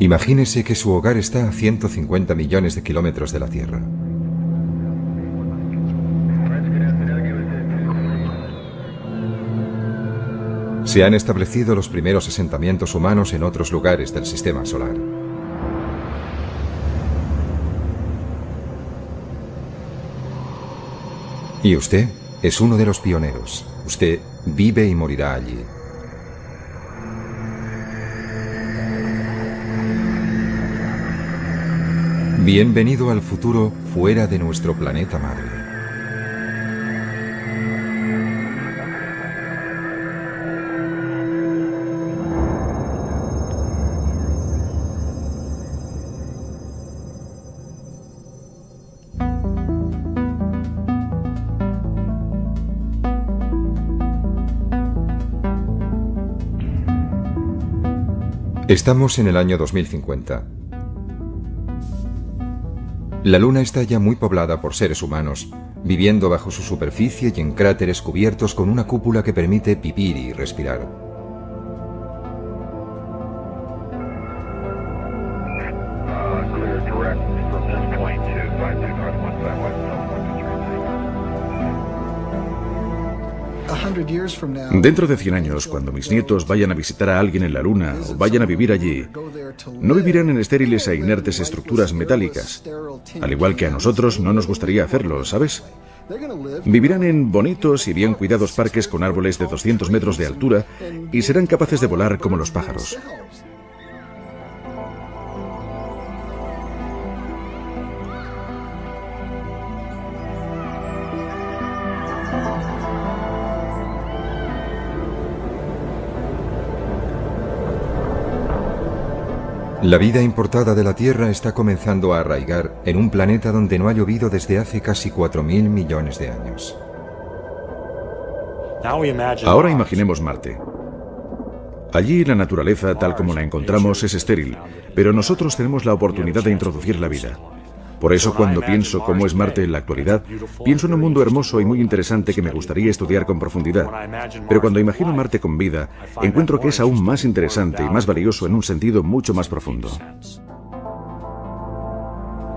Imagínese que su hogar está a 150 millones de kilómetros de la Tierra. Se han establecido los primeros asentamientos humanos en otros lugares del sistema solar. Y usted es uno de los pioneros. Usted vive y morirá allí. Bienvenido al futuro fuera de nuestro planeta madre. Estamos en el año 2050. La Luna está ya muy poblada por seres humanos, viviendo bajo su superficie y en cráteres cubiertos con una cúpula que permite vivir y respirar. Dentro de 100 años, cuando mis nietos vayan a visitar a alguien en la Luna o vayan a vivir allí, no vivirán en estériles e inertes estructuras metálicas, al igual que a nosotros no nos gustaría hacerlo, ¿sabes? Vivirán en bonitos y bien cuidados parques con árboles de 200 metros de altura y serán capaces de volar como los pájaros. La vida importada de la Tierra está comenzando a arraigar en un planeta donde no ha llovido desde hace casi 4.000 millones de años. Ahora imaginemos Marte. Allí la naturaleza, tal como la encontramos, es estéril, pero nosotros tenemos la oportunidad de introducir la vida. Por eso, cuando pienso cómo es Marte en la actualidad, pienso en un mundo hermoso y muy interesante que me gustaría estudiar con profundidad. Pero cuando imagino Marte con vida, encuentro que es aún más interesante y más valioso en un sentido mucho más profundo.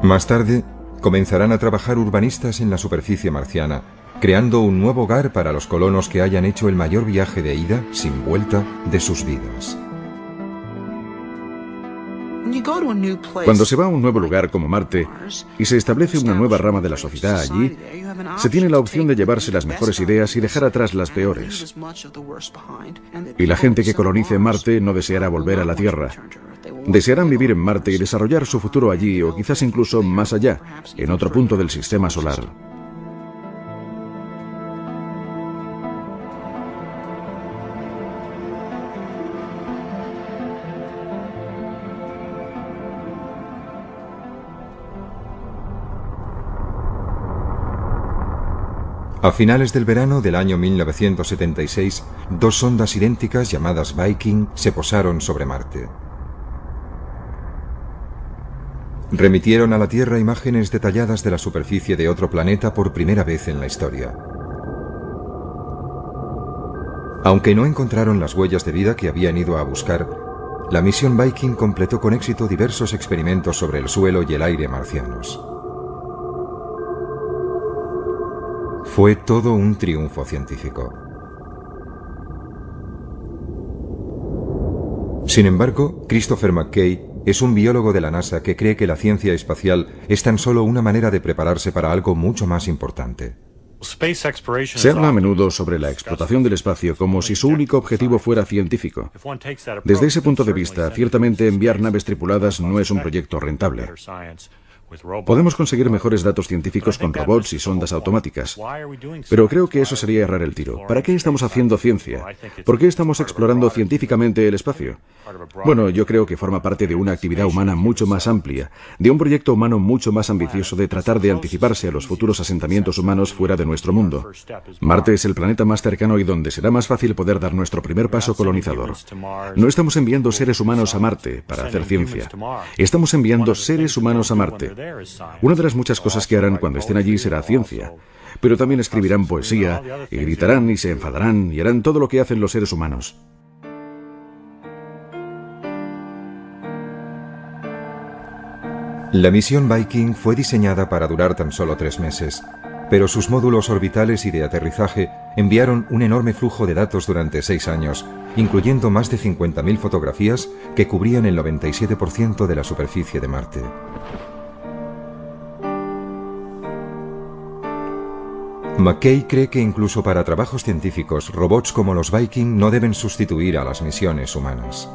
Más tarde, comenzarán a trabajar urbanistas en la superficie marciana, creando un nuevo hogar para los colonos que hayan hecho el mayor viaje de ida, sin vuelta, de sus vidas. Cuando se va a un nuevo lugar como Marte y se establece una nueva rama de la sociedad allí, se tiene la opción de llevarse las mejores ideas y dejar atrás las peores. Y la gente que colonice Marte no deseará volver a la Tierra. Desearán vivir en Marte y desarrollar su futuro allí o quizás incluso más allá, en otro punto del sistema solar. A finales del verano del año 1976, dos sondas idénticas llamadas Viking se posaron sobre Marte. Remitieron a la Tierra imágenes detalladas de la superficie de otro planeta por primera vez en la historia. Aunque no encontraron las huellas de vida que habían ido a buscar, la misión Viking completó con éxito diversos experimentos sobre el suelo y el aire marcianos. Fue todo un triunfo científico. Sin embargo, Christopher McKay es un biólogo de la NASA que cree que la ciencia espacial es tan solo una manera de prepararse para algo mucho más importante. Se habla a menudo sobre la explotación del espacio como si su único objetivo fuera científico. Desde ese punto de vista, ciertamente enviar naves tripuladas no es un proyecto rentable. Podemos conseguir mejores datos científicos con robots y sondas automáticas. Pero creo que eso sería errar el tiro. ¿Para qué estamos haciendo ciencia? ¿Por qué estamos explorando científicamente el espacio? Bueno, yo creo que forma parte de una actividad humana mucho más amplia, de un proyecto humano mucho más ambicioso de tratar de anticiparse a los futuros asentamientos humanos fuera de nuestro mundo. Marte es el planeta más cercano y donde será más fácil poder dar nuestro primer paso colonizador. No estamos enviando seres humanos a Marte para hacer ciencia. Estamos enviando seres humanos a Marte. Una de las muchas cosas que harán cuando estén allí será ciencia, pero también escribirán poesía, y gritarán y se enfadarán y harán todo lo que hacen los seres humanos. La misión Viking fue diseñada para durar tan solo 3 meses, pero sus módulos orbitales y de aterrizaje enviaron un enorme flujo de datos durante 6 años, incluyendo más de 50.000 fotografías que cubrían el 97% de la superficie de Marte. McKay cree que incluso para trabajos científicos, robots como los Viking no deben sustituir a las misiones humanas.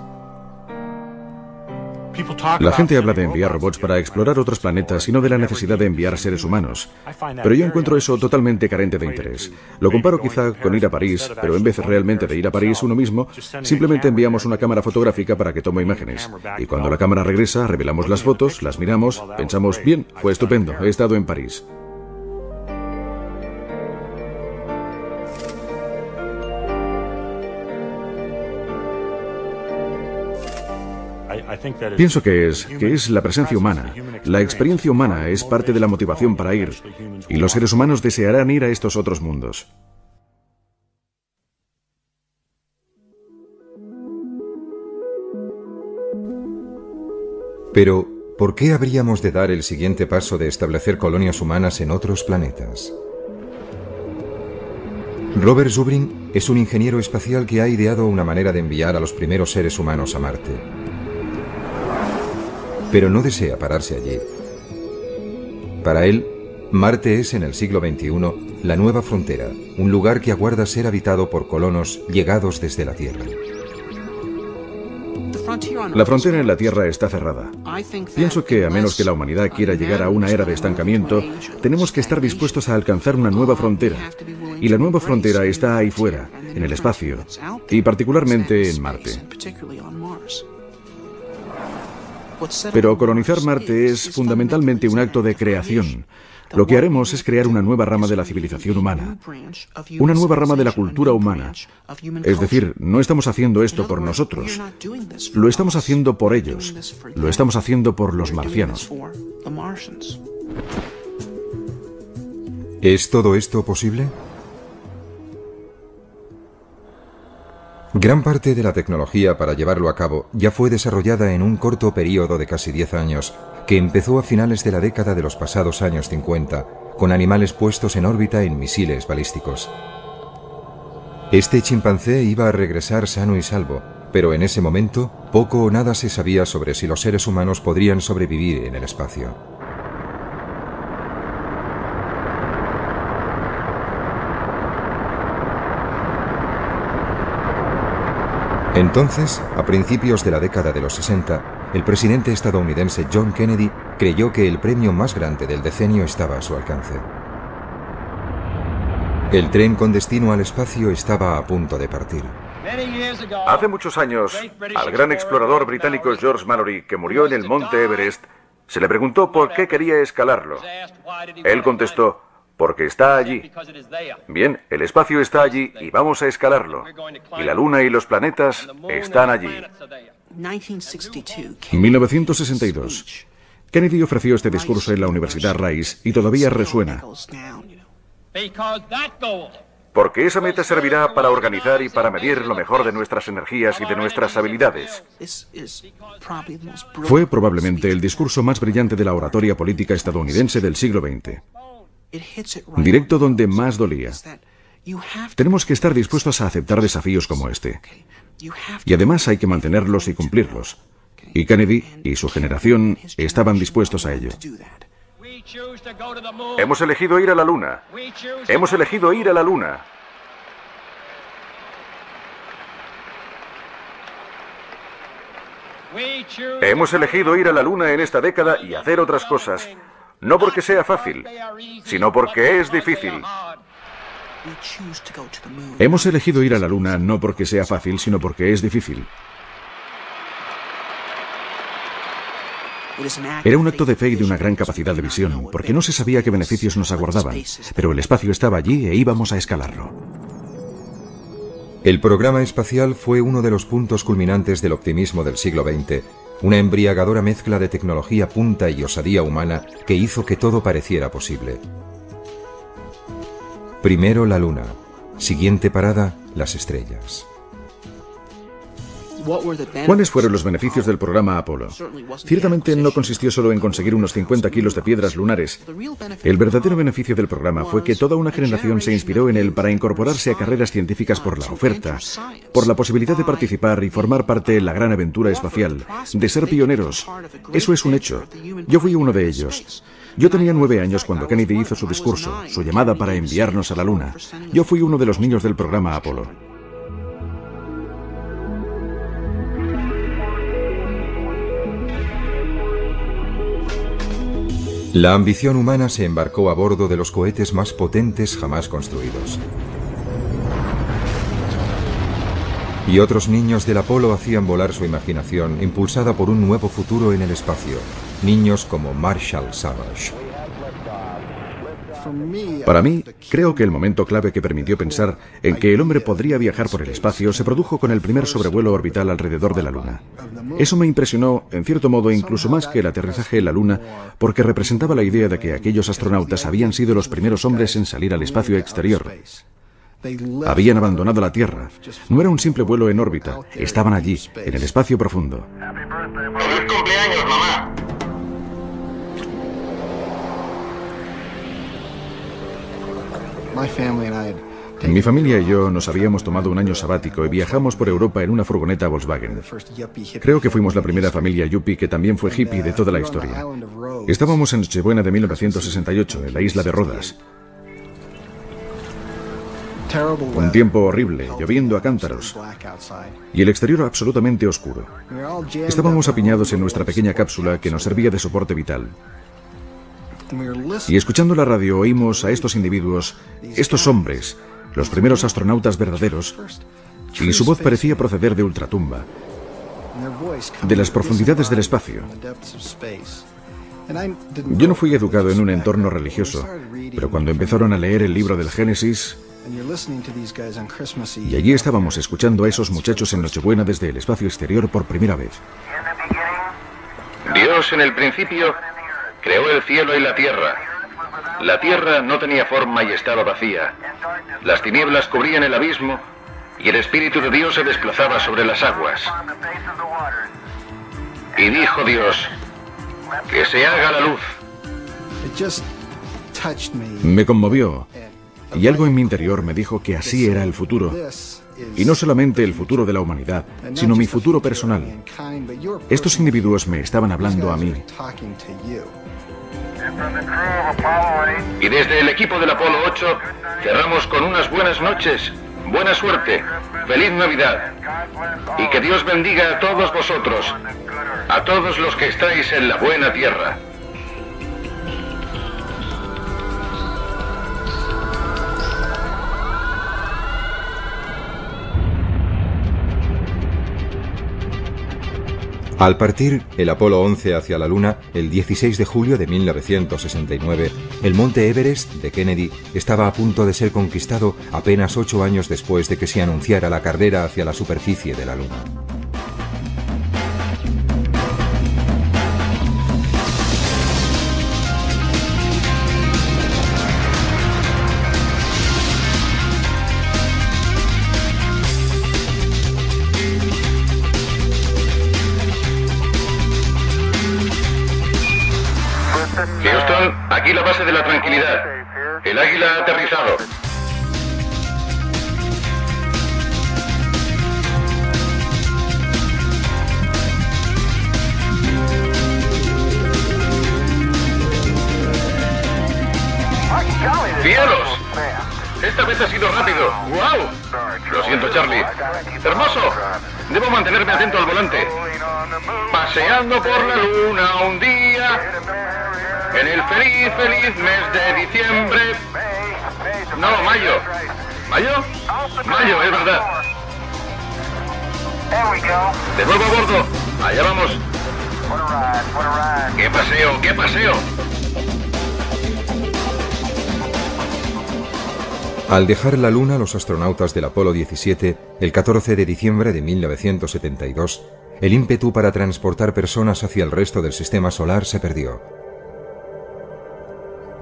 La gente habla de enviar robots para explorar otros planetas y no de la necesidad de enviar seres humanos. Pero yo encuentro eso totalmente carente de interés. Lo comparo quizá con ir a París, pero en vez realmente de ir a París uno mismo, simplemente enviamos una cámara fotográfica para que tome imágenes. Y cuando la cámara regresa, revelamos las fotos, las miramos, pensamos, bien, fue estupendo, he estado en París. Pienso que es la presencia humana. La experiencia humana es parte de la motivación para ir, y los seres humanos desearán ir a estos otros mundos. Pero, ¿por qué habríamos de dar el siguiente paso de establecer colonias humanas en otros planetas? Robert Zubrin es un ingeniero espacial que ha ideado una manera de enviar a los primeros seres humanos a Marte. Pero no desea pararse allí. Para él, Marte es en el siglo XXI la nueva frontera, un lugar que aguarda ser habitado por colonos llegados desde la Tierra. La frontera en la Tierra está cerrada. Pienso que a menos que la humanidad quiera llegar a una era de estancamiento, tenemos que estar dispuestos a alcanzar una nueva frontera. Y la nueva frontera está ahí fuera, en el espacio, y particularmente en Marte. Pero colonizar Marte es fundamentalmente un acto de creación. Lo que haremos es crear una nueva rama de la civilización humana, una nueva rama de la cultura humana. Es decir, no estamos haciendo esto por nosotros, lo estamos haciendo por ellos, lo estamos haciendo por los marcianos. ¿Es todo esto posible? Gran parte de la tecnología para llevarlo a cabo ya fue desarrollada en un corto periodo de casi 10 años, que empezó a finales de la década de los pasados años 50, con animales puestos en órbita en misiles balísticos. Este chimpancé iba a regresar sano y salvo, pero en ese momento poco o nada se sabía sobre si los seres humanos podrían sobrevivir en el espacio. Entonces, a principios de la década de los 60, el presidente estadounidense John Kennedy creyó que el premio más grande del decenio estaba a su alcance. El tren con destino al espacio estaba a punto de partir. Hace muchos años, al gran explorador británico George Mallory, que murió en el monte Everest, se le preguntó por qué quería escalarlo. Él contestó: porque está allí. Bien, el espacio está allí y vamos a escalarlo. Y la Luna y los planetas están allí. 1962. Kennedy ofreció este discurso en la Universidad Rice y todavía resuena. Porque esa meta servirá para organizar y para medir lo mejor de nuestras energías y de nuestras habilidades. Fue probablemente el discurso más brillante de la oratoria política estadounidense del siglo XX. Directo donde más dolía. Tenemos que estar dispuestos a aceptar desafíos como este. Y además hay que mantenerlos y cumplirlos. Y Kennedy y su generación estaban dispuestos a ello. Hemos elegido ir a la Luna. Hemos elegido ir a la Luna. Hemos elegido ir a la Luna en esta década y hacer otras cosas. No porque sea fácil, sino porque es difícil. Hemos elegido ir a la Luna no porque sea fácil, sino porque es difícil. Era un acto de fe y de una gran capacidad de visión, porque no se sabía qué beneficios nos aguardaban, pero el espacio estaba allí e íbamos a escalarlo. El programa espacial fue uno de los puntos culminantes del optimismo del siglo XX, una embriagadora mezcla de tecnología punta y osadía humana que hizo que todo pareciera posible. Primero la Luna, siguiente parada, las estrellas. ¿Cuáles fueron los beneficios del programa Apolo? Ciertamente no consistió solo en conseguir unos 50 kilos de piedras lunares. El verdadero beneficio del programa fue que toda una generación se inspiró en él para incorporarse a carreras científicas por la oferta, por la posibilidad de participar y formar parte de la gran aventura espacial, de ser pioneros. Eso es un hecho. Yo fui uno de ellos. Yo tenía 9 años cuando Kennedy hizo su discurso, su llamada para enviarnos a la Luna. Yo fui uno de los niños del programa Apolo. La ambición humana se embarcó a bordo de los cohetes más potentes jamás construidos. Y otros niños del Apolo hacían volar su imaginación, impulsada por un nuevo futuro en el espacio. Niños como Marshall Savage. Para mí, creo que el momento clave que permitió pensar en que el hombre podría viajar por el espacio se produjo con el primer sobrevuelo orbital alrededor de la Luna. Eso me impresionó, en cierto modo, incluso más que el aterrizaje en la Luna, porque representaba la idea de que aquellos astronautas habían sido los primeros hombres en salir al espacio exterior. Habían abandonado la Tierra. No era un simple vuelo en órbita. Estaban allí, en el espacio profundo. ¡Feliz cumpleaños, mamá! Mi familia y yo nos habíamos tomado un año sabático y viajamos por Europa en una furgoneta Volkswagen. Creo que fuimos la primera familia yuppie que también fue hippie de toda la historia. Estábamos en Nochebuena de 1968, en la isla de Rodas. Un tiempo horrible, lloviendo a cántaros, y el exterior absolutamente oscuro. Estábamos apiñados en nuestra pequeña cápsula que nos servía de soporte vital. Y escuchando la radio oímos a estos individuos, estos hombres, los primeros astronautas verdaderos, y su voz parecía proceder de ultratumba, de las profundidades del espacio. Yo no fui educado en un entorno religioso, pero cuando empezaron a leer el libro del Génesis, y allí estábamos escuchando a esos muchachos en Nochebuena desde el espacio exterior por primera vez. Dios en el principio creó el cielo y la tierra. La tierra no tenía forma y estaba vacía. Las tinieblas cubrían el abismo y el Espíritu de Dios se desplazaba sobre las aguas. Y dijo Dios, que se haga la luz. Me conmovió, y algo en mi interior me dijo que así era el futuro. Y no solamente el futuro de la humanidad, sino mi futuro personal. Estos individuos me estaban hablando a mí. Y desde el equipo del Apolo 8 cerramos con unas buenas noches, buena suerte, feliz Navidad. Y que Dios bendiga a todos vosotros, a todos los que estáis en la buena tierra. Al partir el Apolo 11 hacia la Luna, el 16 de julio de 1969, el monte Everest de Kennedy estaba a punto de ser conquistado apenas 8 años después de que se anunciara la carrera hacia la superficie de la Luna. Houston, aquí la base de la tranquilidad. El Águila ha aterrizado. ¡Cielos! Esta vez ha sido rápido. ¡Wow! Lo siento, Charlie. ¡Hermoso! Debo mantenerme atento al volante. Paseando por la luna un día, en el feliz, feliz mes de diciembre. No, mayo. ¿Mayo? Mayo, es verdad. De nuevo a bordo. Allá vamos. ¡Qué paseo, qué paseo! Al dejar la Luna, los astronautas del Apolo 17, el 14 de diciembre de 1972, el ímpetu para transportar personas hacia el resto del sistema solar se perdió.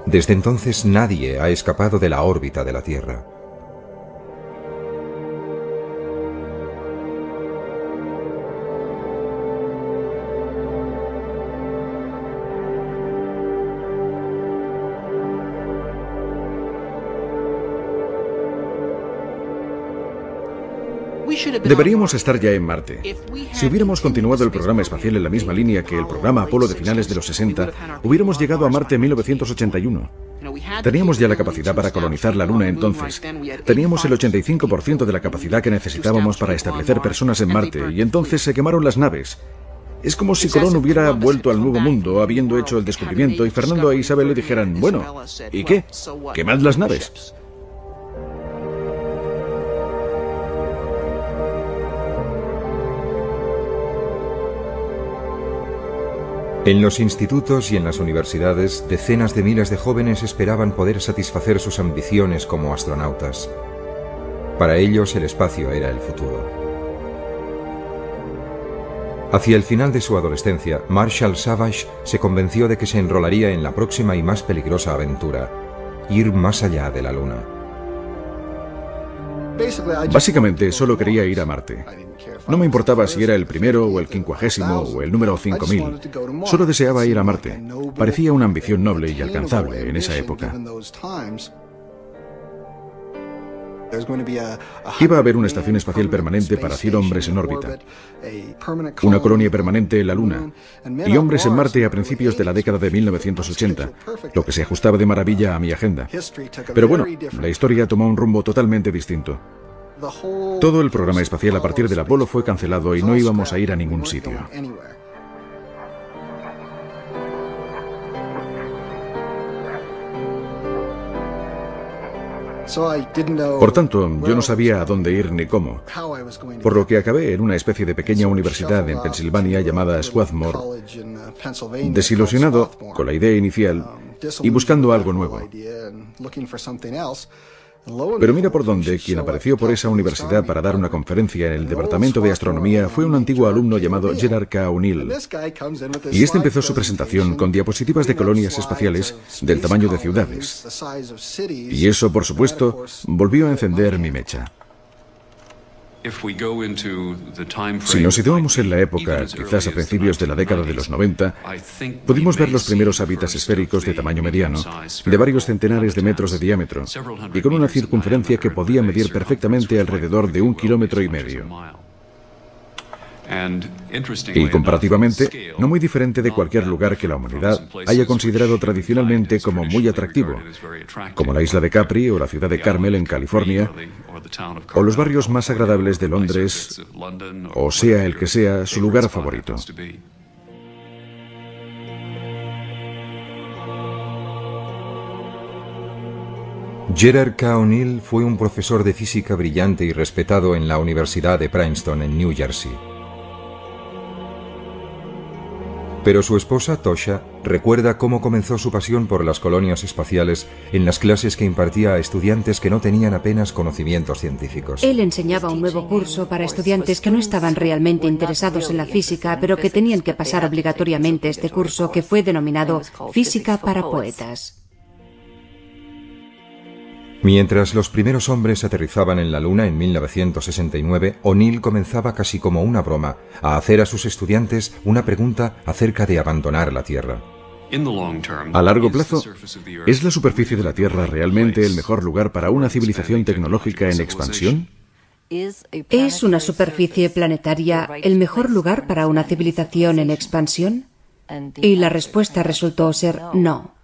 Desde entonces nadie ha escapado de la órbita de la Tierra. Deberíamos estar ya en Marte. Si hubiéramos continuado el programa espacial en la misma línea que el programa Apolo de finales de los 60, hubiéramos llegado a Marte en 1981. Teníamos ya la capacidad para colonizar la Luna entonces. Teníamos el 85% de la capacidad que necesitábamos para establecer personas en Marte, y entonces se quemaron las naves. Es como si Colón hubiera vuelto al Nuevo Mundo habiendo hecho el descubrimiento y Fernando e Isabel le dijeran, bueno, ¿y qué? ¡Quemad las naves! En los institutos y en las universidades, decenas de miles de jóvenes esperaban poder satisfacer sus ambiciones como astronautas. Para ellos el espacio era el futuro. Hacia el final de su adolescencia, Marshall Savage se convenció de que se enrolaría en la próxima y más peligrosa aventura: ir más allá de la Luna. Básicamente solo quería ir a Marte. No me importaba si era el primero o el 50º o el número 5000. Solo deseaba ir a Marte. Parecía una ambición noble y alcanzable en esa época. Iba a haber una estación espacial permanente para 100 hombres en órbita, una colonia permanente en la Luna y hombres en Marte a principios de la década de 1980, lo que se ajustaba de maravilla a mi agenda. Pero bueno, la historia tomó un rumbo totalmente distinto. Todo el programa espacial a partir del Apolo fue cancelado y no íbamos a ir a ningún sitio. Por tanto, yo no sabía a dónde ir ni cómo, por lo que acabé en una especie de pequeña universidad en Pensilvania llamada Swarthmore, desilusionado con la idea inicial y buscando algo nuevo. Pero mira por dónde, quien apareció por esa universidad para dar una conferencia en el departamento de astronomía fue un antiguo alumno llamado Gerard K. O'Neill. Y este empezó su presentación con diapositivas de colonias espaciales del tamaño de ciudades. Y eso, por supuesto, volvió a encender mi mecha. Si nos situamos en la época, quizás a principios de la década de los 90, pudimos ver los primeros hábitats esféricos de tamaño mediano, de varios centenares de metros de diámetro, y con una circunferencia que podía medir perfectamente alrededor de 1,5 kilómetros. Y comparativamente, no muy diferente de cualquier lugar que la humanidad haya considerado tradicionalmente como muy atractivo, como la isla de Capri o la ciudad de Carmel en California, o los barrios más agradables de Londres, o sea el que sea su lugar favorito. Gerard K. O'Neill fue un profesor de física brillante y respetado en la Universidad de Princeton en New Jersey. Pero su esposa, Tosha, recuerda cómo comenzó su pasión por las colonias espaciales en las clases que impartía a estudiantes que no tenían apenas conocimientos científicos. Él enseñaba un nuevo curso para estudiantes que no estaban realmente interesados en la física, pero que tenían que pasar obligatoriamente este curso, que fue denominado Física para Poetas. Mientras los primeros hombres aterrizaban en la Luna en 1969, O'Neill comenzaba casi como una broma a hacer a sus estudiantes una pregunta acerca de abandonar la Tierra. A largo plazo, ¿es la superficie de la Tierra realmente el mejor lugar para una civilización tecnológica en expansión? ¿Es una superficie planetaria el mejor lugar para una civilización en expansión? Y la respuesta resultó ser no.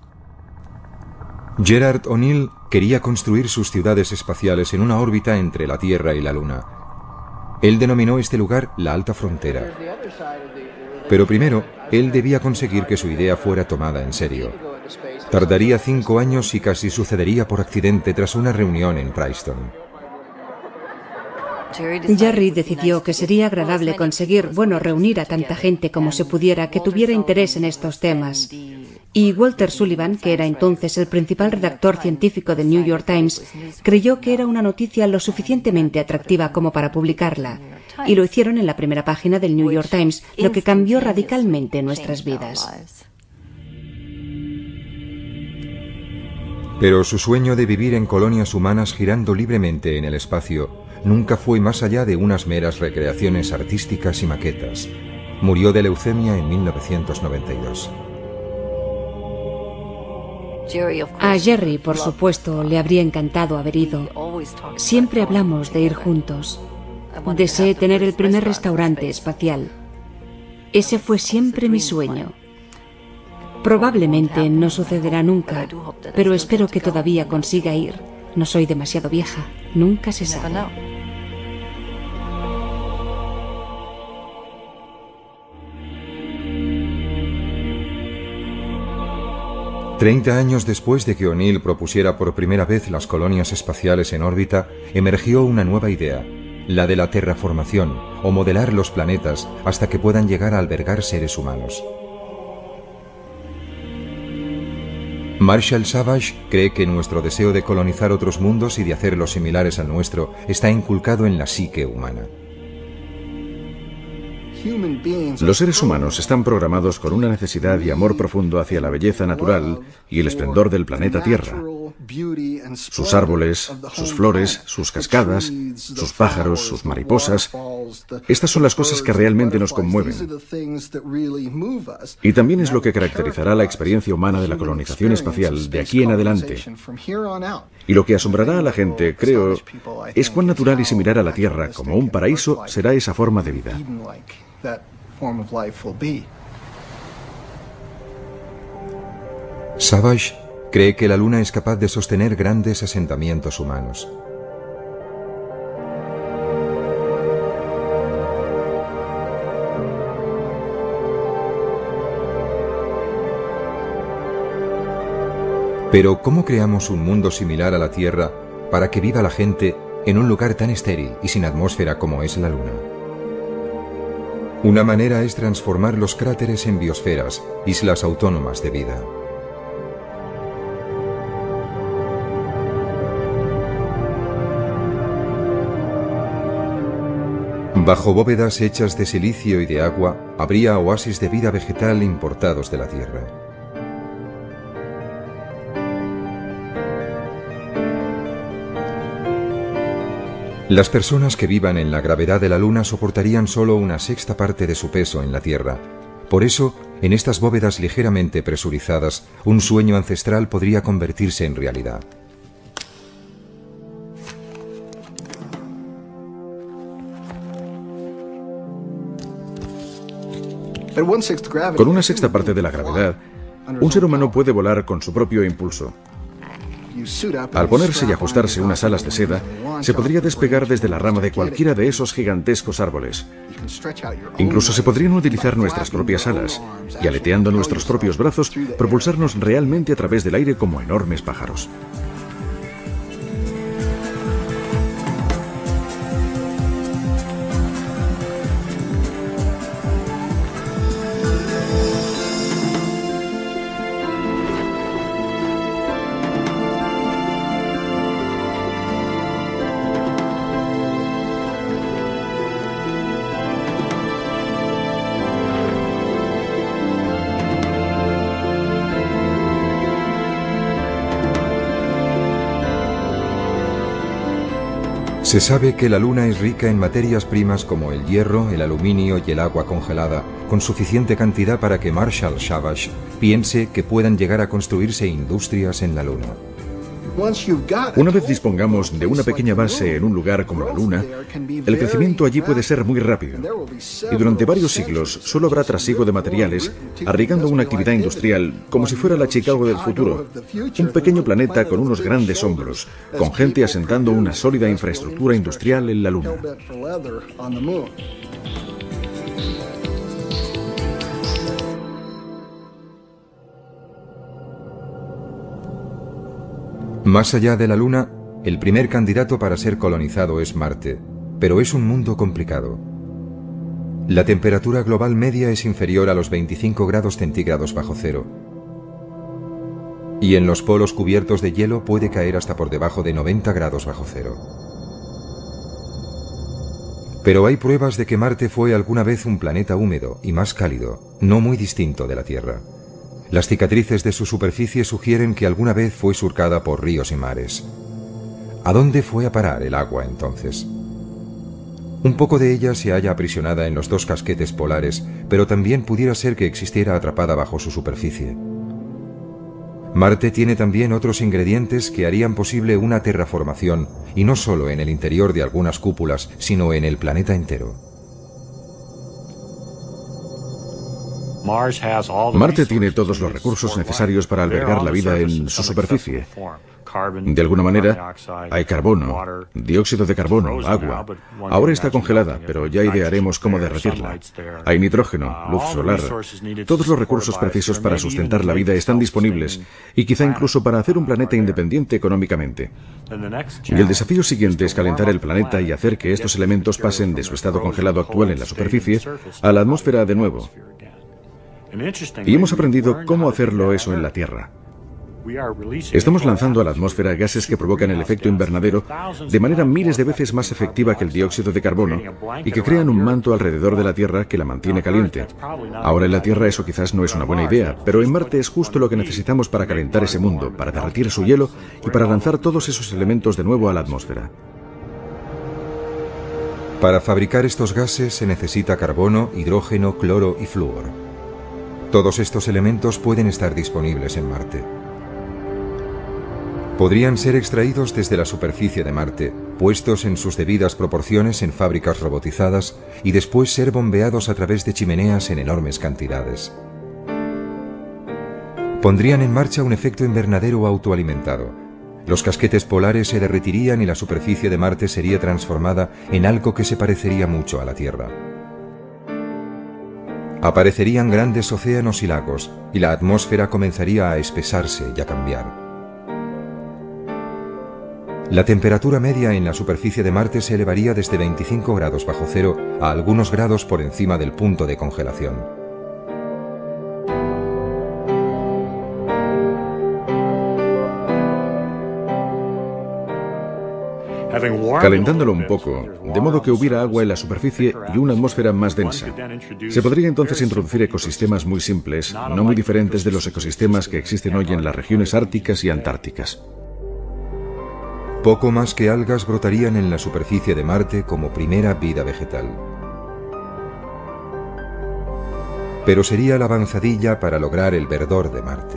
Gerard O'Neill quería construir sus ciudades espaciales en una órbita entre la Tierra y la Luna. Él denominó este lugar la Alta Frontera. Pero primero, él debía conseguir que su idea fuera tomada en serio. Tardaría 5 años y casi sucedería por accidente tras una reunión en Princeton. Jerry decidió que sería agradable conseguir, reunir a tanta gente como se pudiera que tuviera interés en estos temas. Y Walter Sullivan, que era entonces el principal redactor científico del New York Times, creyó que era una noticia lo suficientemente atractiva como para publicarla. Y lo hicieron en la primera página del New York Times, lo que cambió radicalmente nuestras vidas. Pero su sueño de vivir en colonias humanas girando libremente en el espacio nunca fue más allá de unas meras recreaciones artísticas y maquetas. Murió de leucemia en 1992. A Jerry, por supuesto, le habría encantado haber ido. Siempre hablamos de ir juntos. Deseé tener el primer restaurante espacial. Ese fue siempre mi sueño. Probablemente no sucederá nunca, pero espero que todavía consiga ir. No soy demasiado vieja, nunca se sabe. 30 años después de que O'Neill propusiera por primera vez las colonias espaciales en órbita, emergió una nueva idea, la de la terraformación, o modelar los planetas hasta que puedan llegar a albergar seres humanos. Marshall Savage cree que nuestro deseo de colonizar otros mundos y de hacerlos similares al nuestro está inculcado en la psique humana. Los seres humanos están programados con una necesidad y amor profundo hacia la belleza natural y el esplendor del planeta Tierra. Sus árboles, sus flores, sus cascadas, sus pájaros, sus mariposas. Estas son las cosas que realmente nos conmueven. Y también es lo que caracterizará la experiencia humana de la colonización espacial de aquí en adelante. Y lo que asombrará a la gente, creo, es cuán natural y similar a la Tierra como un paraíso será esa forma de vida. Savage cree que la Luna es capaz de sostener grandes asentamientos humanos. Pero ¿cómo creamos un mundo similar a la Tierra para que viva la gente en un lugar tan estéril y sin atmósfera como es la Luna? Una manera es transformar los cráteres en biosferas, islas autónomas de vida. Bajo bóvedas hechas de silicio y de agua, habría oasis de vida vegetal importados de la Tierra. Las personas que vivan en la gravedad de la Luna soportarían solo una sexta parte de su peso en la Tierra. Por eso, en estas bóvedas ligeramente presurizadas, un sueño ancestral podría convertirse en realidad. Con una sexta parte de la gravedad, un ser humano puede volar con su propio impulso. Al ponerse y ajustarse unas alas de seda, se podría despegar desde la rama de cualquiera de esos gigantescos árboles. Incluso se podrían utilizar nuestras propias alas y, aleteando nuestros propios brazos, propulsarnos realmente a través del aire como enormes pájaros. Se sabe que la Luna es rica en materias primas como el hierro, el aluminio y el agua congelada, con suficiente cantidad para que Marshall Savage piense que puedan llegar a construirse industrias en la Luna. Una vez dispongamos de una pequeña base en un lugar como la Luna, el crecimiento allí puede ser muy rápido. Y durante varios siglos solo habrá trasiego de materiales, arriesgando una actividad industrial como si fuera la Chicago del futuro. Un pequeño planeta con unos grandes hombros, con gente asentando una sólida infraestructura industrial en la Luna. Más allá de la Luna, el primer candidato para ser colonizado es Marte, pero es un mundo complicado. La temperatura global media es inferior a los 25 grados centígrados bajo cero. Y en los polos cubiertos de hielo puede caer hasta por debajo de 90 grados bajo cero. Pero hay pruebas de que Marte fue alguna vez un planeta húmedo y más cálido, no muy distinto de la Tierra. Las cicatrices de su superficie sugieren que alguna vez fue surcada por ríos y mares. ¿A dónde fue a parar el agua entonces? Un poco de ella se halla aprisionada en los dos casquetes polares, pero también pudiera ser que existiera atrapada bajo su superficie. Marte tiene también otros ingredientes que harían posible una terraformación, y no solo en el interior de algunas cúpulas, sino en el planeta entero. Marte tiene todos los recursos necesarios para albergar la vida en su superficie. De alguna manera, hay carbono, dióxido de carbono, agua. Ahora está congelada, pero ya idearemos cómo derretirla. Hay nitrógeno, luz solar. Todos los recursos precisos para sustentar la vida están disponibles, y quizá incluso para hacer un planeta independiente económicamente. Y el desafío siguiente es calentar el planeta y hacer que estos elementos pasen de su estado congelado actual en la superficie a la atmósfera de nuevo. Y hemos aprendido cómo hacerlo eso en la Tierra. Estamos lanzando a la atmósfera gases que provocan el efecto invernadero de manera miles de veces más efectiva que el dióxido de carbono y que crean un manto alrededor de la Tierra que la mantiene caliente. Ahora en la Tierra eso quizás no es una buena idea, pero en Marte es justo lo que necesitamos para calentar ese mundo, para derretir su hielo y para lanzar todos esos elementos de nuevo a la atmósfera. Para fabricar estos gases se necesita carbono, hidrógeno, cloro y flúor. Todos estos elementos pueden estar disponibles en Marte. Podrían ser extraídos desde la superficie de Marte, puestos en sus debidas proporciones en fábricas robotizadas y después ser bombeados a través de chimeneas en enormes cantidades. Pondrían en marcha un efecto invernadero autoalimentado. Los casquetes polares se derretirían y la superficie de Marte sería transformada en algo que se parecería mucho a la Tierra. Aparecerían grandes océanos y lagos, y la atmósfera comenzaría a espesarse y a cambiar. La temperatura media en la superficie de Marte se elevaría desde 25 grados bajo cero a algunos grados por encima del punto de congelación. Calentándolo un poco, de modo que hubiera agua en la superficie y una atmósfera más densa. Se podría entonces introducir ecosistemas muy simples, no muy diferentes de los ecosistemas que existen hoy en las regiones árticas y antárticas. Poco más que algas brotarían en la superficie de Marte como primera vida vegetal. Pero sería la avanzadilla para lograr el verdor de Marte.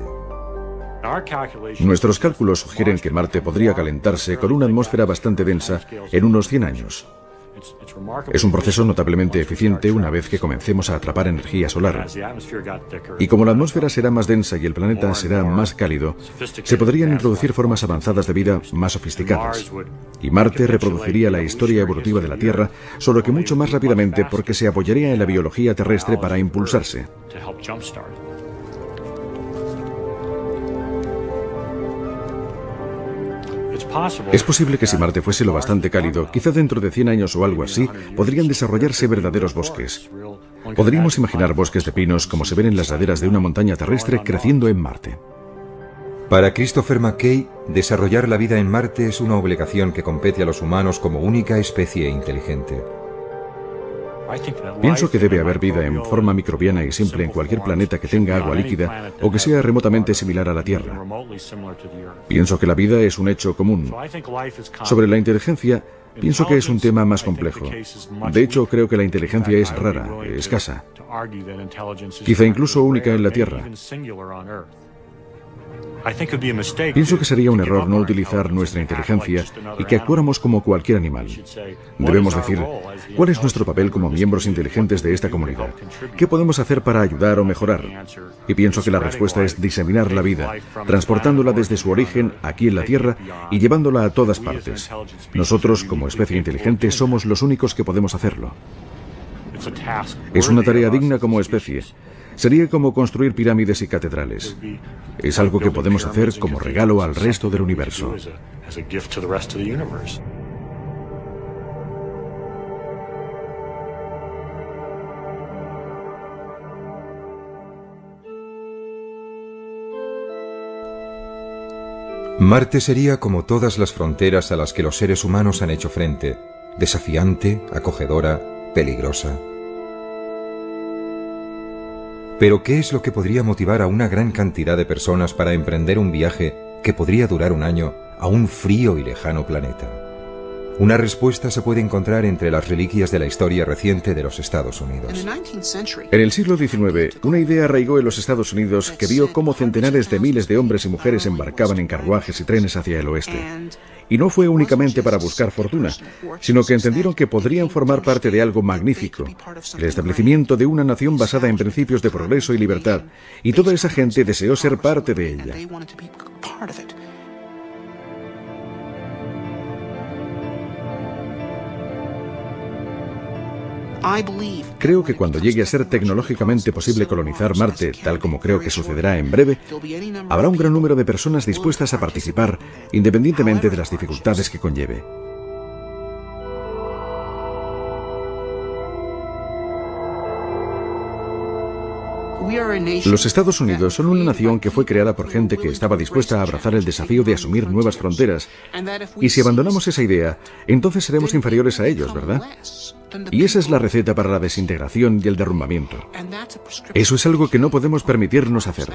Nuestros cálculos sugieren que Marte podría calentarse con una atmósfera bastante densa en unos 100 años. Es un proceso notablemente eficiente una vez que comencemos a atrapar energía solar. Y como la atmósfera será más densa y el planeta será más cálido, se podrían introducir formas avanzadas de vida más sofisticadas. Y Marte reproduciría la historia evolutiva de la Tierra, solo que mucho más rápidamente porque se apoyaría en la biología terrestre para impulsarse. Es posible que si Marte fuese lo bastante cálido, quizá dentro de 100 años o algo así, podrían desarrollarse verdaderos bosques. Podríamos imaginar bosques de pinos como se ven en las laderas de una montaña terrestre creciendo en Marte. Para Christopher McKay, desarrollar la vida en Marte es una obligación que compete a los humanos como única especie inteligente. Pienso que debe haber vida en forma microbiana y simple en cualquier planeta que tenga agua líquida o que sea remotamente similar a la Tierra. Pienso que la vida es un hecho común. Sobre la inteligencia, pienso que es un tema más complejo. De hecho, creo que la inteligencia es rara, escasa. Quizá incluso única en la Tierra. Pienso que sería un error no utilizar nuestra inteligencia y que actuáramos como cualquier animal. Debemos decir, ¿cuál es nuestro papel como miembros inteligentes de esta comunidad? ¿Qué podemos hacer para ayudar o mejorar? Y pienso que la respuesta es diseminar la vida, transportándola desde su origen aquí en la Tierra y llevándola a todas partes. Nosotros, como especie inteligente, somos los únicos que podemos hacerlo. Es una tarea digna como especie. Sería como construir pirámides y catedrales. Es algo que podemos hacer como regalo al resto del universo. Marte sería como todas las fronteras a las que los seres humanos han hecho frente, desafiante, acogedora, peligrosa. Pero ¿qué es lo que podría motivar a una gran cantidad de personas para emprender un viaje que podría durar un año a un frío y lejano planeta? Una respuesta se puede encontrar entre las reliquias de la historia reciente de los Estados Unidos. En el siglo XIX, una idea arraigó en los Estados Unidos que vio cómo centenares de miles de hombres y mujeres embarcaban en carruajes y trenes hacia el oeste. Y no fue únicamente para buscar fortuna, sino que entendieron que podrían formar parte de algo magnífico, el establecimiento de una nación basada en principios de progreso y libertad, y toda esa gente deseó ser parte de ella. Creo que cuando llegue a ser tecnológicamente posible colonizar Marte, tal como creo que sucederá en breve, habrá un gran número de personas dispuestas a participar, independientemente de las dificultades que conlleve. Los Estados Unidos son una nación que fue creada por gente que estaba dispuesta a abrazar el desafío de asumir nuevas fronteras, y si abandonamos esa idea, entonces seremos inferiores a ellos, ¿verdad? Y esa es la receta para la desintegración y el derrumbamiento. Eso es algo que no podemos permitirnos hacer.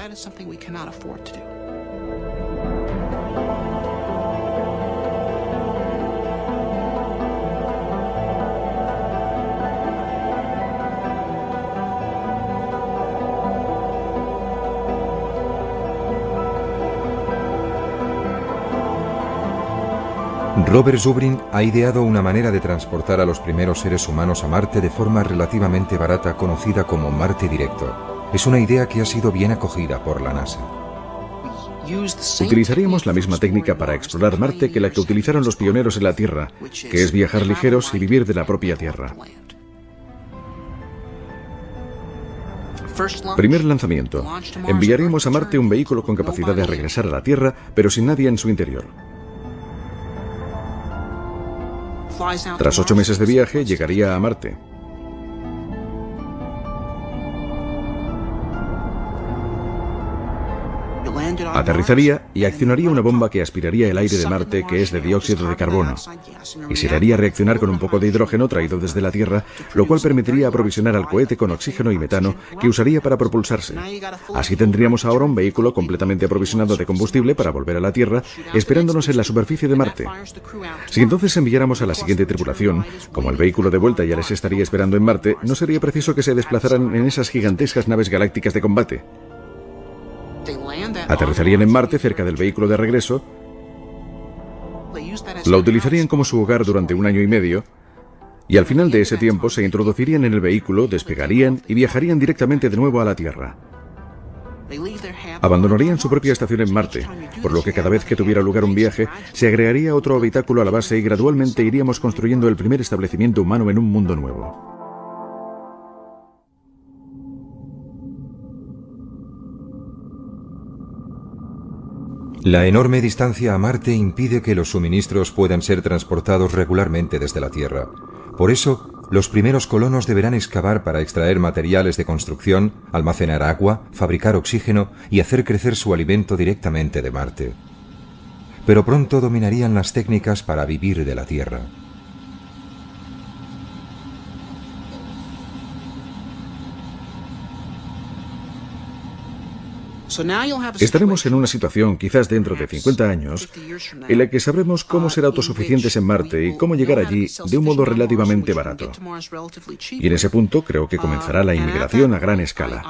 Robert Zubrin ha ideado una manera de transportar a los primeros seres humanos a Marte de forma relativamente barata, conocida como Marte Directo. Es una idea que ha sido bien acogida por la NASA. Utilizaríamos la misma técnica para explorar Marte que la que utilizaron los pioneros en la Tierra, que es viajar ligeros y vivir de la propia Tierra. Primer lanzamiento. Enviaríamos a Marte un vehículo con capacidad de regresar a la Tierra, pero sin nadie en su interior. Tras 8 meses de viaje, llegaría a Marte. Aterrizaría y accionaría una bomba que aspiraría el aire de Marte, que es de dióxido de carbono, y se le haría reaccionar con un poco de hidrógeno traído desde la Tierra, lo cual permitiría aprovisionar al cohete con oxígeno y metano que usaría para propulsarse. Así tendríamos ahora un vehículo completamente aprovisionado de combustible para volver a la Tierra, esperándonos en la superficie de Marte. Si entonces enviáramos a la siguiente tripulación, como el vehículo de vuelta ya les estaría esperando en Marte, no sería preciso que se desplazaran en esas gigantescas naves galácticas de combate. Aterrizarían en Marte cerca del vehículo de regreso, lo utilizarían como su hogar durante 1 año y medio, y al final de ese tiempo se introducirían en el vehículo, despegarían y viajarían directamente de nuevo a la Tierra. Abandonarían su propia estación en Marte, por lo que cada vez que tuviera lugar un viaje, se agregaría otro habitáculo a la base y gradualmente iríamos construyendo el primer establecimiento humano en un mundo nuevo. La enorme distancia a Marte impide que los suministros puedan ser transportados regularmente desde la Tierra. Por eso, los primeros colonos deberán excavar para extraer materiales de construcción, almacenar agua, fabricar oxígeno y hacer crecer su alimento directamente de Marte. Pero pronto dominarían las técnicas para vivir de la Tierra. Estaremos en una situación, quizás dentro de 50 años, en la que sabremos cómo ser autosuficientes en Marte y cómo llegar allí de un modo relativamente barato. Y en ese punto creo que comenzará la inmigración a gran escala.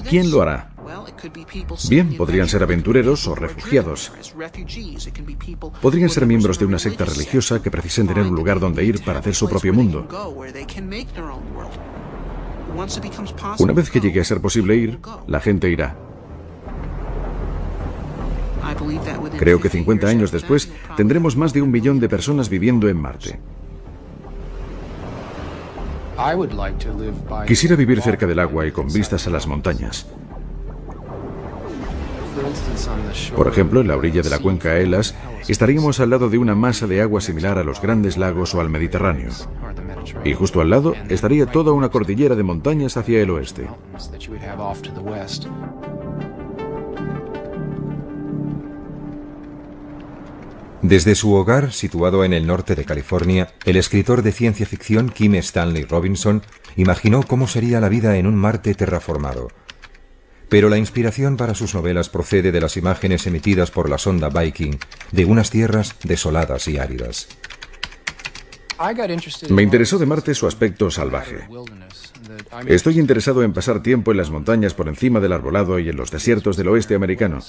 ¿Quién lo hará? Bien, podrían ser aventureros o refugiados. Podrían ser miembros de una secta religiosa que precisen tener un lugar donde ir para hacer su propio mundo. Una vez que llegue a ser posible ir, la gente irá. Creo que 50 años después tendremos más de 1 billón de personas viviendo en Marte. Quisiera vivir cerca del agua y con vistas a las montañas. Por ejemplo, en la orilla de la cuenca Elas, estaríamos al lado de una masa de agua similar a los grandes lagos o al Mediterráneo. Y justo al lado estaría toda una cordillera de montañas hacia el oeste. Desde su hogar, situado en el norte de California, el escritor de ciencia ficción Kim Stanley Robinson imaginó cómo sería la vida en un Marte terraformado. Pero la inspiración para sus novelas procede de las imágenes emitidas por la sonda Viking de unas tierras desoladas y áridas. Me interesó de Marte su aspecto salvaje. Estoy interesado en pasar tiempo en las montañas por encima del arbolado y en los desiertos del oeste americano.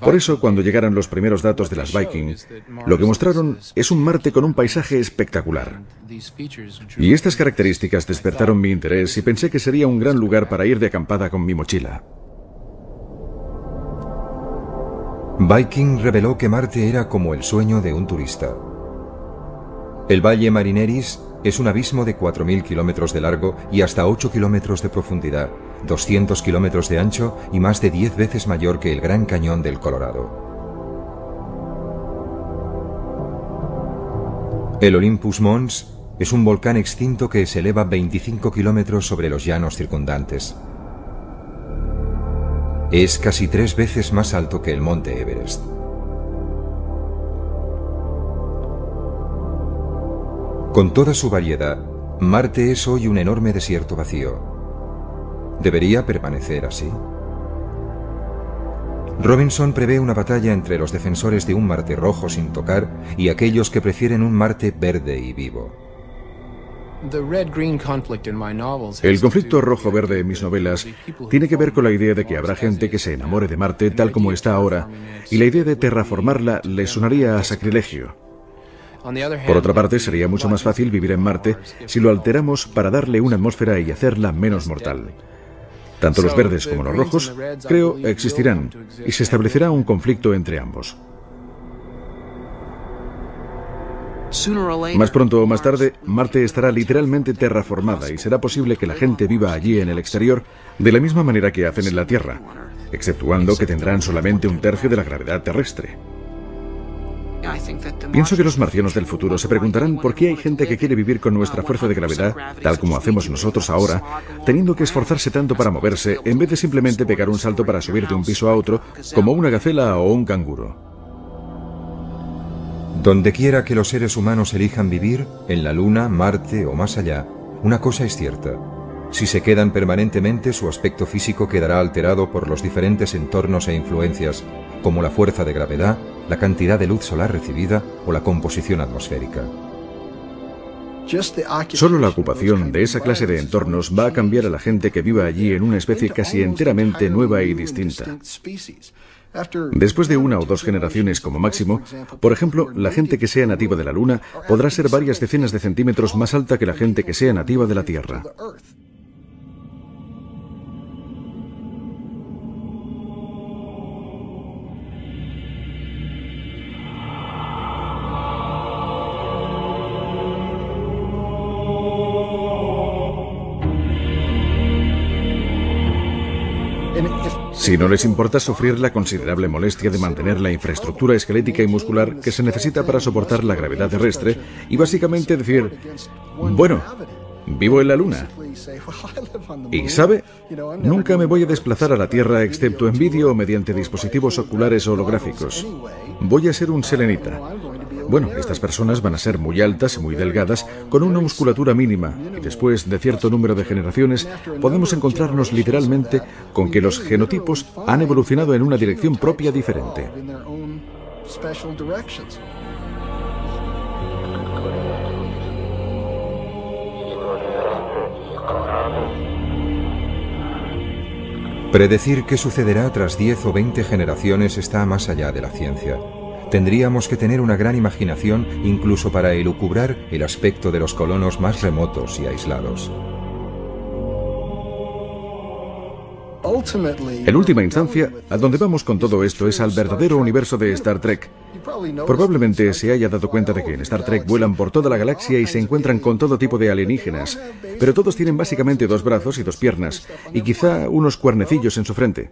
Por eso, cuando llegaron los primeros datos de las Viking, lo que mostraron es un Marte con un paisaje espectacular. Y estas características despertaron mi interés y pensé que sería un gran lugar para ir de acampada con mi mochila. Viking reveló que Marte era como el sueño de un turista. El Valle Marineris es un abismo de 4.000 kilómetros de largo y hasta 8 kilómetros de profundidad, 200 kilómetros de ancho y más de 10 veces mayor que el Gran Cañón del Colorado. El Olympus Mons es un volcán extinto que se eleva 25 kilómetros sobre los llanos circundantes. Es casi 3 veces más alto que el monte Everest. Con toda su variedad, Marte es hoy un enorme desierto vacío. ¿Debería permanecer así? Robinson prevé una batalla entre los defensores de un Marte rojo sin tocar y aquellos que prefieren un Marte verde y vivo. El conflicto rojo-verde en mis novelas tiene que ver con la idea de que habrá gente que se enamore de Marte tal como está ahora, y la idea de terraformarla le sonaría a sacrilegio. Por otra parte, sería mucho más fácil vivir en Marte si lo alteramos para darle una atmósfera y hacerla menos mortal. Tanto los verdes como los rojos, creo, existirán, y se establecerá un conflicto entre ambos. Más pronto o más tarde, Marte estará literalmente terraformada y será posible que la gente viva allí en el exterior de la misma manera que hacen en la Tierra, exceptuando que tendrán solamente un tercio de la gravedad terrestre. Pienso que los marcianos del futuro se preguntarán por qué hay gente que quiere vivir con nuestra fuerza de gravedad, tal como hacemos nosotros ahora, teniendo que esforzarse tanto para moverse, en vez de simplemente pegar un salto para subir de un piso a otro, como una gacela o un canguro. Donde quiera que los seres humanos elijan vivir, en la Luna, Marte o más allá, una cosa es cierta. Si se quedan permanentemente, su aspecto físico quedará alterado por los diferentes entornos e influencias, como la fuerza de gravedad, la cantidad de luz solar recibida o la composición atmosférica. Solo la ocupación de esa clase de entornos va a cambiar a la gente que viva allí en una especie casi enteramente nueva y distinta. Después de 1 o 2 generaciones como máximo, por ejemplo, la gente que sea nativa de la Luna podrá ser varias decenas de centímetros más alta que la gente que sea nativa de la Tierra. Si no les importa sufrir la considerable molestia de mantener la infraestructura esquelética y muscular que se necesita para soportar la gravedad terrestre y básicamente decir, bueno, vivo en la Luna. Y ¿sabe? Nunca me voy a desplazar a la Tierra excepto en vídeo o mediante dispositivos oculares holográficos. Voy a ser un selenita. Bueno, estas personas van a ser muy altas y muy delgadas, con una musculatura mínima, y después de cierto número de generaciones podemos encontrarnos literalmente con que los genotipos han evolucionado en una dirección propia diferente. Predecir qué sucederá tras 10 o 20 generaciones está más allá de la ciencia. Tendríamos que tener una gran imaginación incluso para elucubrar el aspecto de los colonos más remotos y aislados. En última instancia, a donde vamos con todo esto es al verdadero universo de Star Trek. Probablemente se haya dado cuenta de que en Star Trek vuelan por toda la galaxia y se encuentran con todo tipo de alienígenas, pero todos tienen básicamente 2 brazos y 2 piernas, y quizá unos cuernecillos en su frente.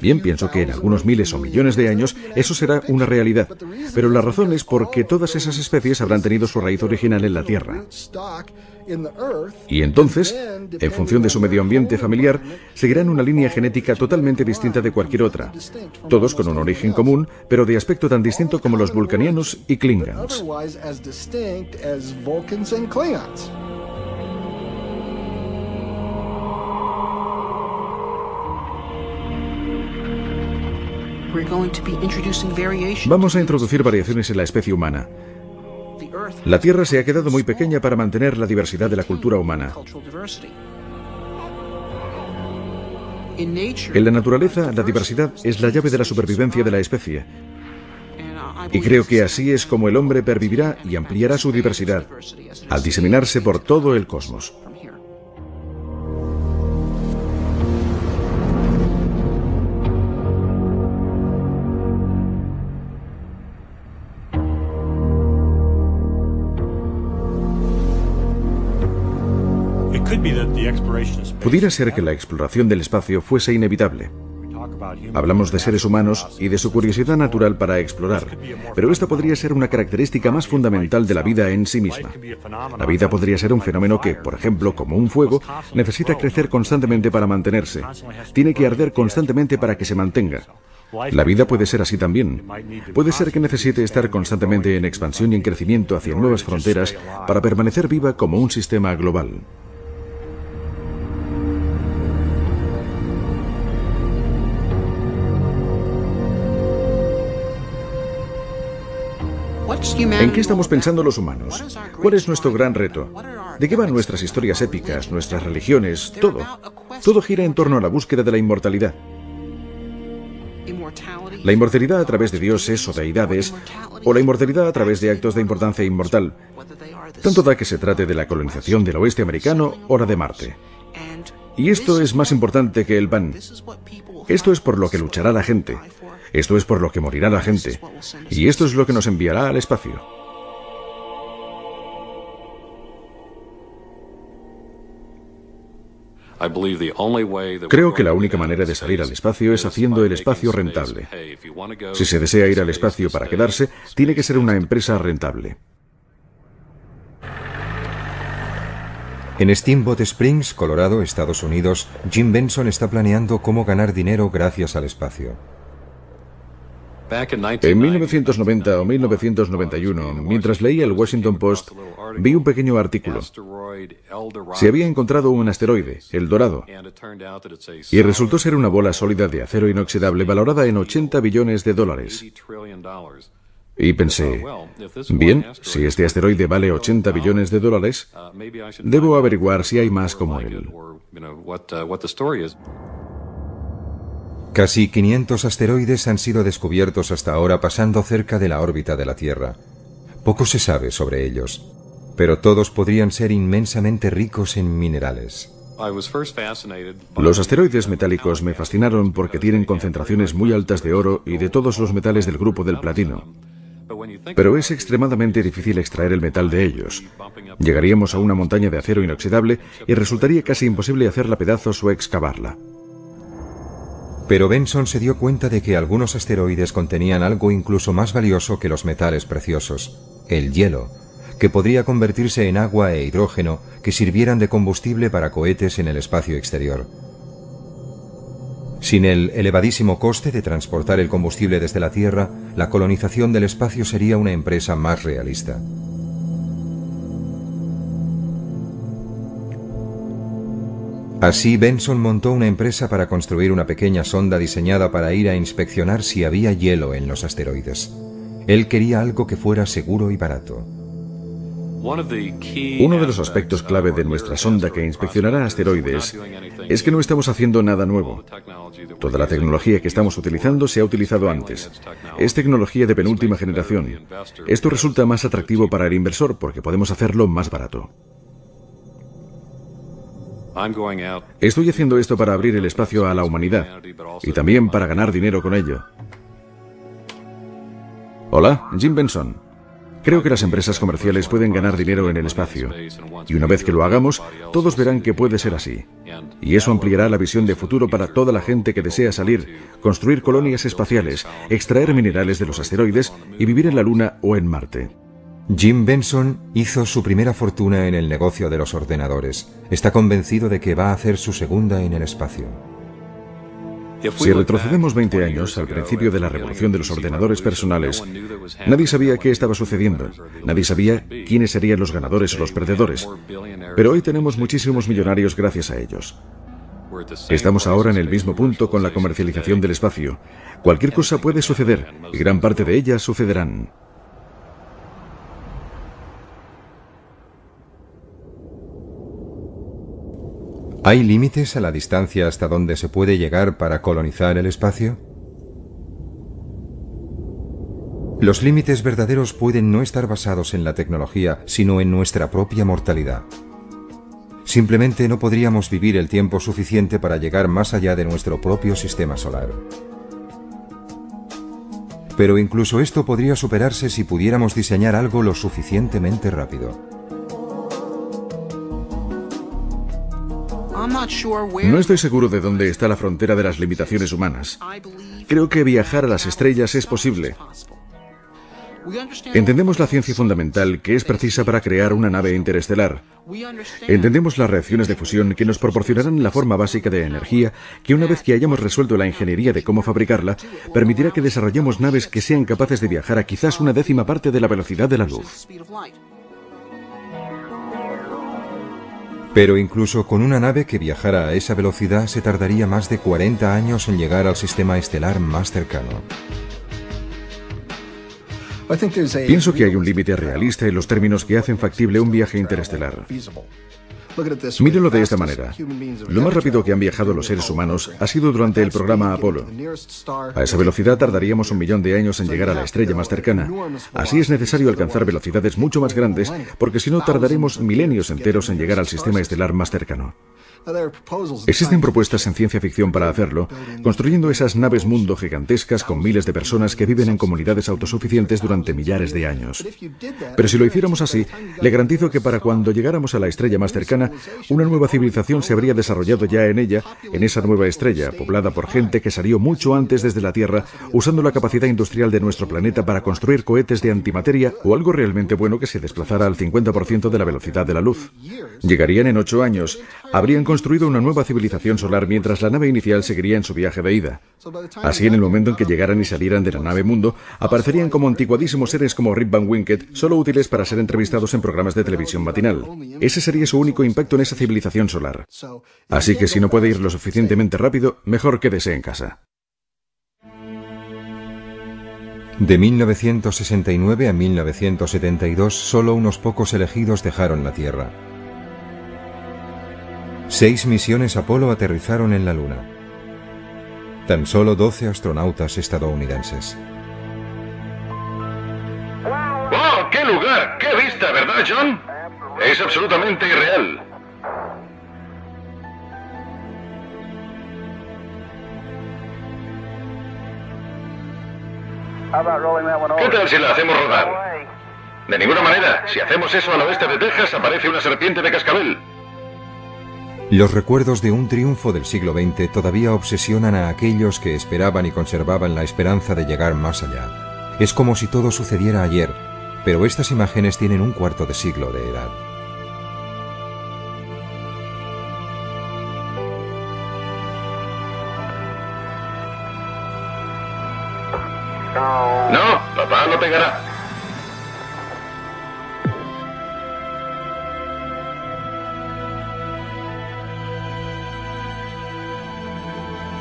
Bien, pienso que en algunos miles o millones de años eso será una realidad, pero la razón es porque todas esas especies habrán tenido su raíz original en la Tierra. Y entonces, en función de su medio ambiente familiar, seguirán una línea genética totalmente distinta de cualquier otra, todos con un origen común, pero de aspecto tan distinto como los vulcanianos y klingons. Vamos a introducir variaciones en la especie humana. La Tierra se ha quedado muy pequeña para mantener la diversidad de la cultura humana. En la naturaleza, la diversidad es la llave de la supervivencia de la especie. Y creo que así es como el hombre pervivirá y ampliará su diversidad, al diseminarse por todo el cosmos. Pudiera ser que la exploración del espacio fuese inevitable. Hablamos de seres humanos y de su curiosidad natural para explorar, pero esta podría ser una característica más fundamental de la vida en sí misma. La vida podría ser un fenómeno que, por ejemplo, como un fuego, necesita crecer constantemente para mantenerse. Tiene que arder constantemente para que se mantenga. La vida puede ser así también. Puede ser que necesite estar constantemente en expansión y en crecimiento hacia nuevas fronteras para permanecer viva como un sistema global. ¿En qué estamos pensando los humanos? ¿Cuál es nuestro gran reto? ¿De qué van nuestras historias épicas, nuestras religiones, todo? Todo gira en torno a la búsqueda de la inmortalidad. La inmortalidad a través de dioses o deidades, o la inmortalidad a través de actos de importancia inmortal. Tanto da que se trate de la colonización del oeste americano o la de Marte. Y esto es más importante que el pan. Esto es por lo que luchará la gente. Esto es por lo que morirá la gente. Y esto es lo que nos enviará al espacio. Creo que la única manera de salir al espacio es haciendo el espacio rentable. Si se desea ir al espacio para quedarse, tiene que ser una empresa rentable. En Steamboat Springs, Colorado, Estados Unidos, Jim Benson está planeando cómo ganar dinero gracias al espacio. En 1990 o 1991, mientras leía el Washington Post, vi un pequeño artículo. Se había encontrado un asteroide, El Dorado, y resultó ser una bola sólida de acero inoxidable valorada en $80 billones. Y pensé, bien, si este asteroide vale $80 billones, debo averiguar si hay más como él. Casi 500 asteroides han sido descubiertos hasta ahora pasando cerca de la órbita de la Tierra. Poco se sabe sobre ellos, pero todos podrían ser inmensamente ricos en minerales. Los asteroides metálicos me fascinaron porque tienen concentraciones muy altas de oro y de todos los metales del grupo del platino. Pero es extremadamente difícil extraer el metal de ellos. Llegaríamos a una montaña de acero inoxidable y resultaría casi imposible hacerla pedazos o excavarla. Pero Benson se dio cuenta de que algunos asteroides contenían algo incluso más valioso que los metales preciosos, el hielo, que podría convertirse en agua e hidrógeno que sirvieran de combustible para cohetes en el espacio exterior. Sin el elevadísimo coste de transportar el combustible desde la Tierra, la colonización del espacio sería una empresa más realista. Así, Benson montó una empresa para construir una pequeña sonda diseñada para ir a inspeccionar si había hielo en los asteroides. Él quería algo que fuera seguro y barato. Uno de los aspectos clave de nuestra sonda que inspeccionará asteroides es que no estamos haciendo nada nuevo. Toda la tecnología que estamos utilizando se ha utilizado antes. Es tecnología de penúltima generación. Esto resulta más atractivo para el inversor porque podemos hacerlo más barato. Estoy haciendo esto para abrir el espacio a la humanidad y también para ganar dinero con ello. Hola, Jim Benson. Creo que las empresas comerciales pueden ganar dinero en el espacio. Y una vez que lo hagamos, todos verán que puede ser así. Y eso ampliará la visión de futuro para toda la gente que desea salir, construir colonias espaciales, extraer minerales de los asteroides y vivir en la Luna o en Marte. Jim Benson hizo su primera fortuna en el negocio de los ordenadores. Está convencido de que va a hacer su segunda en el espacio. Si retrocedemos 20 años, al principio de la revolución de los ordenadores personales, nadie sabía qué estaba sucediendo. Nadie sabía quiénes serían los ganadores o los perdedores. Pero hoy tenemos muchísimos millonarios gracias a ellos. Estamos ahora en el mismo punto con la comercialización del espacio. Cualquier cosa puede suceder, y gran parte de ellas sucederán. ¿Hay límites a la distancia hasta donde se puede llegar para colonizar el espacio? Los límites verdaderos pueden no estar basados en la tecnología, sino en nuestra propia mortalidad. Simplemente no podríamos vivir el tiempo suficiente para llegar más allá de nuestro propio sistema solar. Pero incluso esto podría superarse si pudiéramos diseñar algo lo suficientemente rápido. No estoy seguro de dónde está la frontera de las limitaciones humanas. Creo que viajar a las estrellas es posible. Entendemos la ciencia fundamental que es precisa para crear una nave interestelar. Entendemos las reacciones de fusión que nos proporcionarán la forma básica de energía que, una vez que hayamos resuelto la ingeniería de cómo fabricarla, permitirá que desarrollemos naves que sean capaces de viajar a quizás una décima parte de la velocidad de la luz. Pero incluso con una nave que viajara a esa velocidad se tardaría más de 40 años en llegar al sistema estelar más cercano. Pienso que hay un límite realista en los términos que hacen factible un viaje interestelar. Mírenlo de esta manera. Lo más rápido que han viajado los seres humanos ha sido durante el programa Apolo. A esa velocidad tardaríamos 1 millón de años en llegar a la estrella más cercana. Así es necesario alcanzar velocidades mucho más grandes, porque si no tardaremos milenios enteros en llegar al sistema estelar más cercano. Existen propuestas en ciencia ficción para hacerlo, construyendo esas naves mundo gigantescas con miles de personas que viven en comunidades autosuficientes durante millares de años. Pero si lo hiciéramos así, le garantizo que para cuando llegáramos a la estrella más cercana, una nueva civilización se habría desarrollado ya en ella, en esa nueva estrella, poblada por gente que salió mucho antes desde la Tierra, usando la capacidad industrial de nuestro planeta para construir cohetes de antimateria o algo realmente bueno que se desplazara al 50% de la velocidad de la luz. Llegarían en 8 años, habrían construido una nueva civilización solar mientras la nave inicial seguiría en su viaje de ida. Así, en el momento en que llegaran y salieran de la nave mundo, aparecerían como anticuadísimos seres como Rip Van Winkle, solo útiles para ser entrevistados en programas de televisión matinal. Ese sería su único impacto en esa civilización solar. Así que si no puede ir lo suficientemente rápido, mejor quédese en casa. De 1969 a 1972, solo unos pocos elegidos dejaron la Tierra. 6 misiones Apolo aterrizaron en la Luna. Tan solo 12 astronautas estadounidenses. ¡Oh, qué lugar! ¡Qué vista! ¿Verdad, John? Es absolutamente irreal. ¿Qué tal si la hacemos rodar? De ninguna manera. Si hacemos eso al oeste de Texas, aparece una serpiente de cascabel. Los recuerdos de un triunfo del siglo XX todavía obsesionan a aquellos que esperaban y conservaban la esperanza de llegar más allá. Es como si todo sucediera ayer, pero estas imágenes tienen un cuarto de siglo de edad. No, papá lo pegará.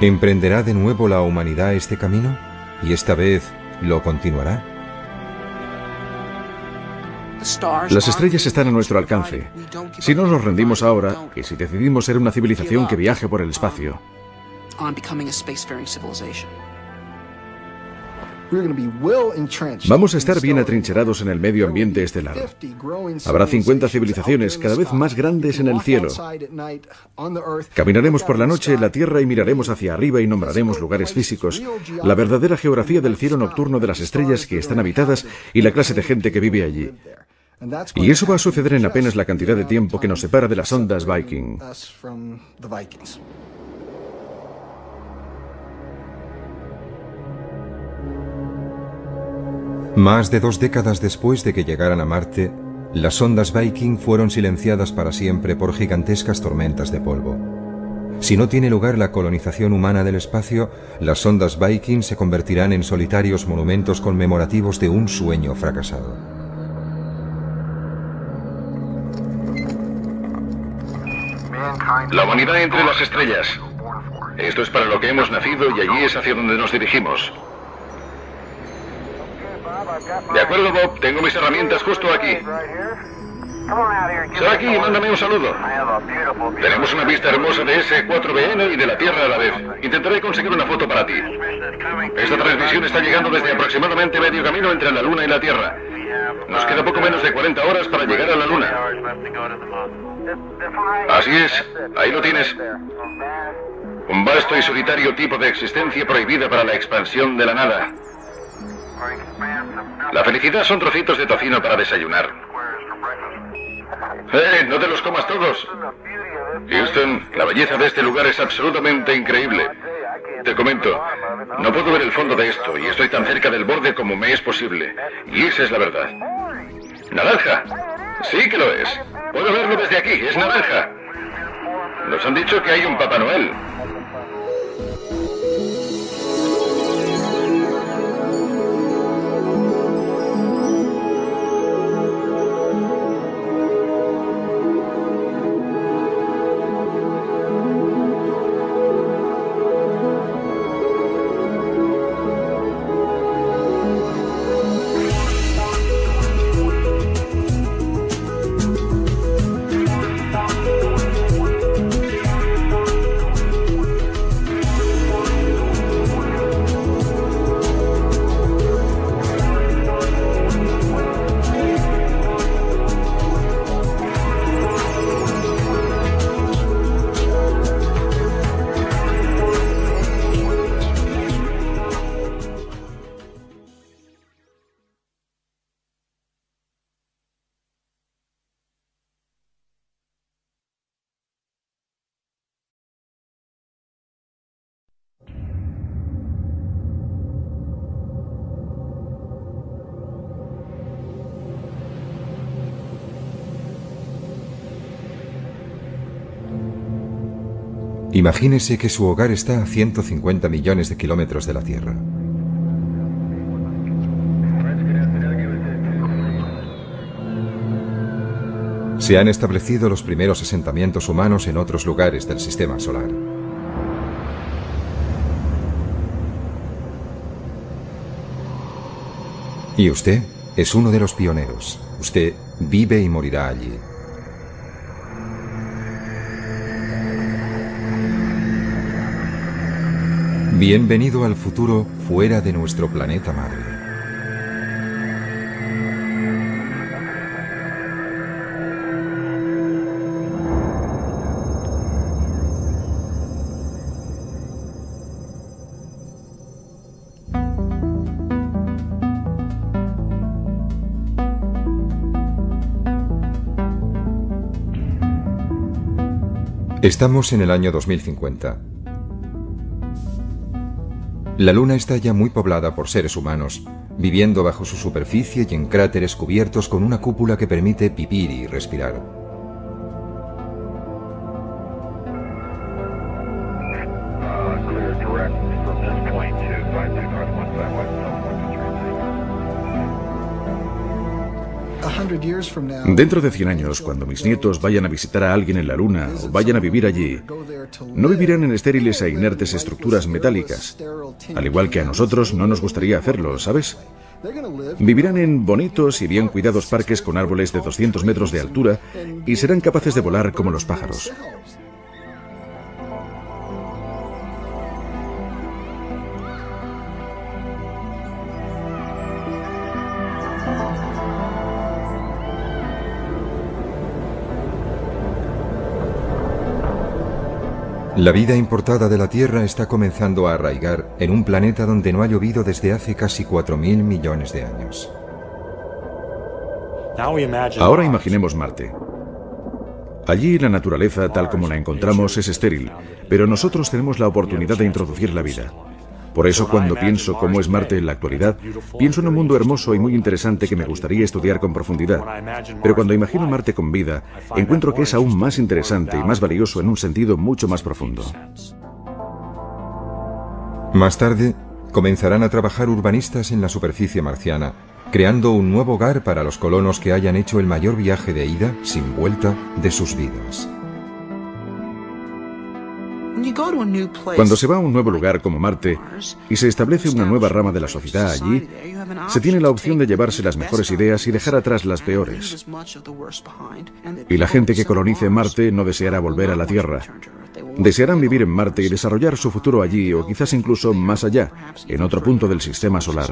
¿Emprenderá de nuevo la humanidad este camino? ¿Y esta vez lo continuará? Las estrellas están a nuestro alcance. Si no nos rendimos ahora, y si decidimos ser una civilización que viaje por el espacio, vamos a estar bien atrincherados en el medio ambiente estelar. Habrá 50 civilizaciones cada vez más grandes en el cielo. Caminaremos por la noche en la Tierra y miraremos hacia arriba y nombraremos lugares físicos, la verdadera geografía del cielo nocturno de las estrellas que están habitadas y la clase de gente que vive allí. Y eso va a suceder en apenas la cantidad de tiempo que nos separa de las ondas Viking. Más de 2 décadas después de que llegaran a Marte, las sondas Viking fueron silenciadas para siempre por gigantescas tormentas de polvo. Si no tiene lugar la colonización humana del espacio, las sondas Viking se convertirán en solitarios monumentos conmemorativos de un sueño fracasado. La humanidad entre las estrellas. Esto es para lo que hemos nacido y allí es hacia donde nos dirigimos. De acuerdo, Bob. Tengo mis herramientas justo aquí. Sal aquí y mándame un saludo. Tenemos una vista hermosa de ese 4BN y de la Tierra a la vez. Intentaré conseguir una foto para ti. Esta transmisión está llegando desde aproximadamente medio camino entre la Luna y la Tierra. Nos queda poco menos de 40 horas para llegar a la Luna. Así es, ahí lo tienes. Un vasto y solitario tipo de existencia prohibida para la expansión de la nada. La felicidad son trocitos de tocino para desayunar. ¡No te los comas todos! Houston, la belleza de este lugar es absolutamente increíble. Te comento, no puedo ver el fondo de esto y estoy tan cerca del borde como me es posible. Y esa es la verdad. ¡Naranja! Sí que lo es. Puedo verlo desde aquí, es naranja. Nos han dicho que hay un Papá Noel. Imagínese que su hogar está a 150 millones de kilómetros de la Tierra. Se han establecido los primeros asentamientos humanos en otros lugares del sistema solar. Y usted es uno de los pioneros. Usted vive y morirá allí. Bienvenido al futuro fuera de nuestro planeta madre. Estamos en el año 2050. La Luna está ya muy poblada por seres humanos, viviendo bajo su superficie y en cráteres cubiertos con una cúpula que permite vivir y respirar. Dentro de 100 años, cuando mis nietos vayan a visitar a alguien en la Luna o vayan a vivir allí, no vivirán en estériles e inertes estructuras metálicas, al igual que a nosotros no nos gustaría hacerlo, ¿sabes? Vivirán en bonitos y bien cuidados parques con árboles de 200 metros de altura y serán capaces de volar como los pájaros. La vida importada de la Tierra está comenzando a arraigar en un planeta donde no ha llovido desde hace casi 4.000 millones de años. Ahora imaginemos Marte. Allí la naturaleza tal como la encontramos es estéril, pero nosotros tenemos la oportunidad de introducir la vida. Por eso, cuando pienso cómo es Marte en la actualidad, pienso en un mundo hermoso y muy interesante que me gustaría estudiar con profundidad. Pero cuando imagino Marte con vida, encuentro que es aún más interesante y más valioso en un sentido mucho más profundo. Más tarde, comenzarán a trabajar urbanistas en la superficie marciana, creando un nuevo hogar para los colonos que hayan hecho el mayor viaje de ida, sin vuelta, de sus vidas. Cuando se va a un nuevo lugar como Marte y se establece una nueva rama de la sociedad allí, se tiene la opción de llevarse las mejores ideas y dejar atrás las peores. Y la gente que colonice Marte no deseará volver a la Tierra. Desearán vivir en Marte y desarrollar su futuro allí o quizás incluso más allá, en otro punto del sistema solar.